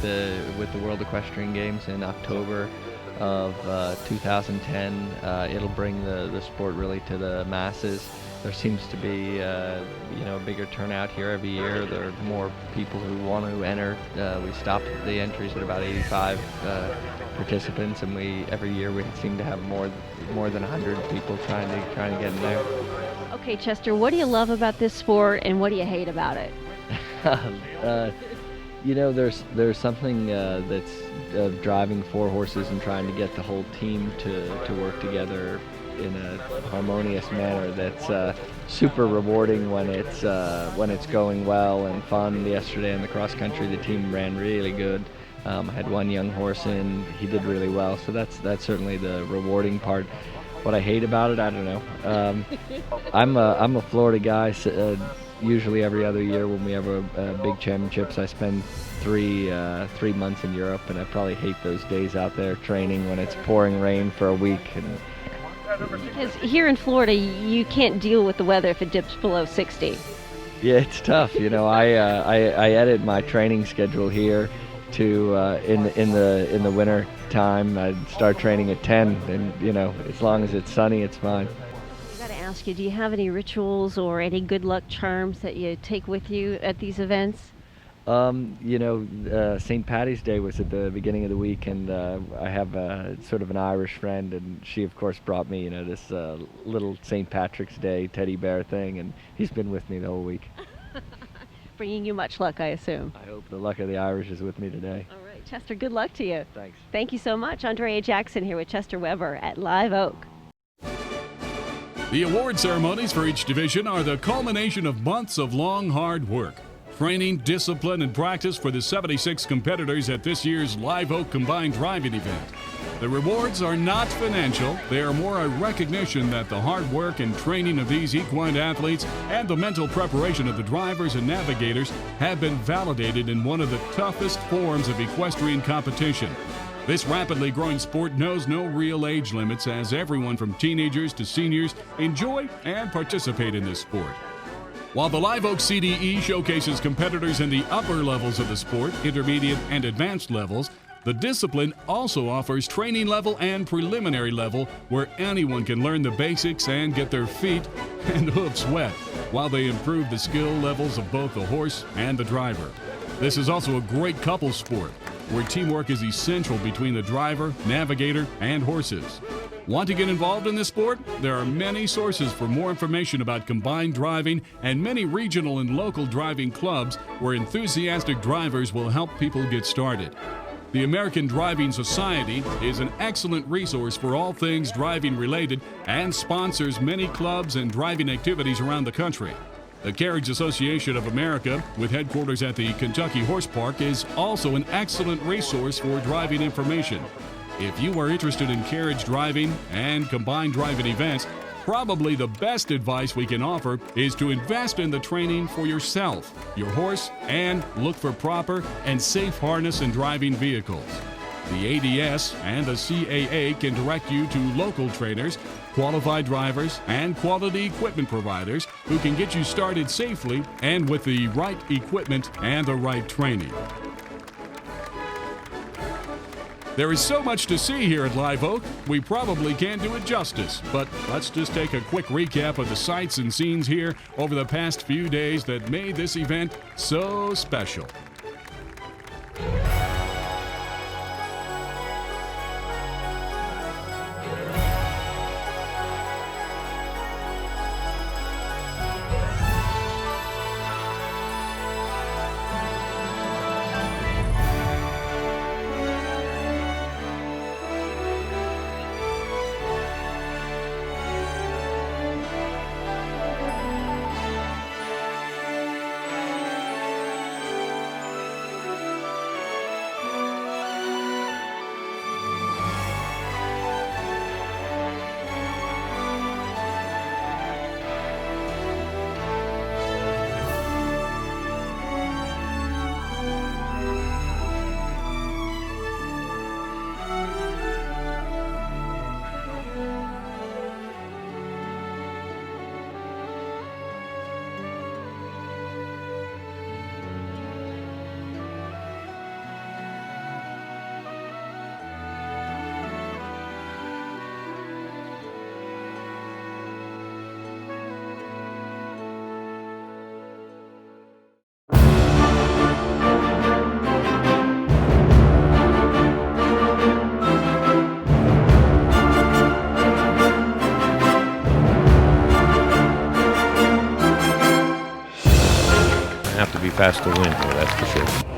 with the World Equestrian Games in October of 2010, it'll bring the sport really to the masses. There seems to be a bigger turnout here every year. There are more people who want to enter. We stopped the entries at about 85 participants, and every year we seem to have more than 100 people trying to get in there. Okay, Chester, what do you love about this sport, and what do you hate about it? There's something that's driving 4 horses and trying to get the whole team to work together in a harmonious manner that's super rewarding when it's going well and fun. Yesterday in the cross country, the team ran really good. I had one young horse in, he did really well, so that's certainly the rewarding part. What I hate about it, I don't know. I'm a Florida guy. Usually every other year when we have a big championships, I spend 3 months in Europe, and I probably hate those days out there training when it's pouring rain for a week. Because here in Florida, you can't deal with the weather if it dips below 60. Yeah, it's tough. I edit my training schedule here to in the winter time. I start training at 10, and as long as it's sunny, it's fine. I got to ask you, do you have any rituals or any good luck charms that you take with you at these events? St. Paddy's Day was at the beginning of the week, and I have sort of an Irish friend, and she of course brought me this little St. Patrick's Day teddy bear thing, and he's been with me the whole week. Bringing you much luck, I assume. I hope the luck of the Irish is with me today. All right, Chester, good luck to you. Thanks. Thank you so much. Andrea Jackson here with Chester Weber at Live Oak. The award ceremonies for each division are the culmination of months of long, hard work. Training, discipline, and practice for the 76 competitors at this year's Live Oak Combined Driving event. The rewards are not financial. They are more a recognition that the hard work and training of these equine athletes and the mental preparation of the drivers and navigators have been validated in one of the toughest forms of equestrian competition. This rapidly growing sport knows no real age limits, as everyone from teenagers to seniors enjoy and participate in this sport. While the Live Oak CDE showcases competitors in the upper levels of the sport, intermediate and advanced levels, the discipline also offers training level and preliminary level where anyone can learn the basics and get their feet and hoofs wet while they improve the skill levels of both the horse and the driver. This is also a great couple sport where teamwork is essential between the driver, navigator, and horses. Want to get involved in this sport? There are many sources for more information about combined driving and many regional and local driving clubs where enthusiastic drivers will help people get started. The American Driving Society is an excellent resource for all things driving related and sponsors many clubs and driving activities around the country. The Carriage Association of America, with headquarters at the Kentucky Horse Park, is also an excellent resource for driving information. If you are interested in carriage driving and combined driving events, probably the best advice we can offer is to invest in the training for yourself, your horse, and look for proper and safe harness and driving vehicles. The ADS and the CAA can direct you to local trainers, qualified drivers, and quality equipment providers who can get you started safely and with the right equipment and the right training. There is so much to see here at Live Oak, we probably can't do it justice, but let's just take a quick recap of the sights and scenes here over the past few days that made this event so special. fast to win here, that's for sure.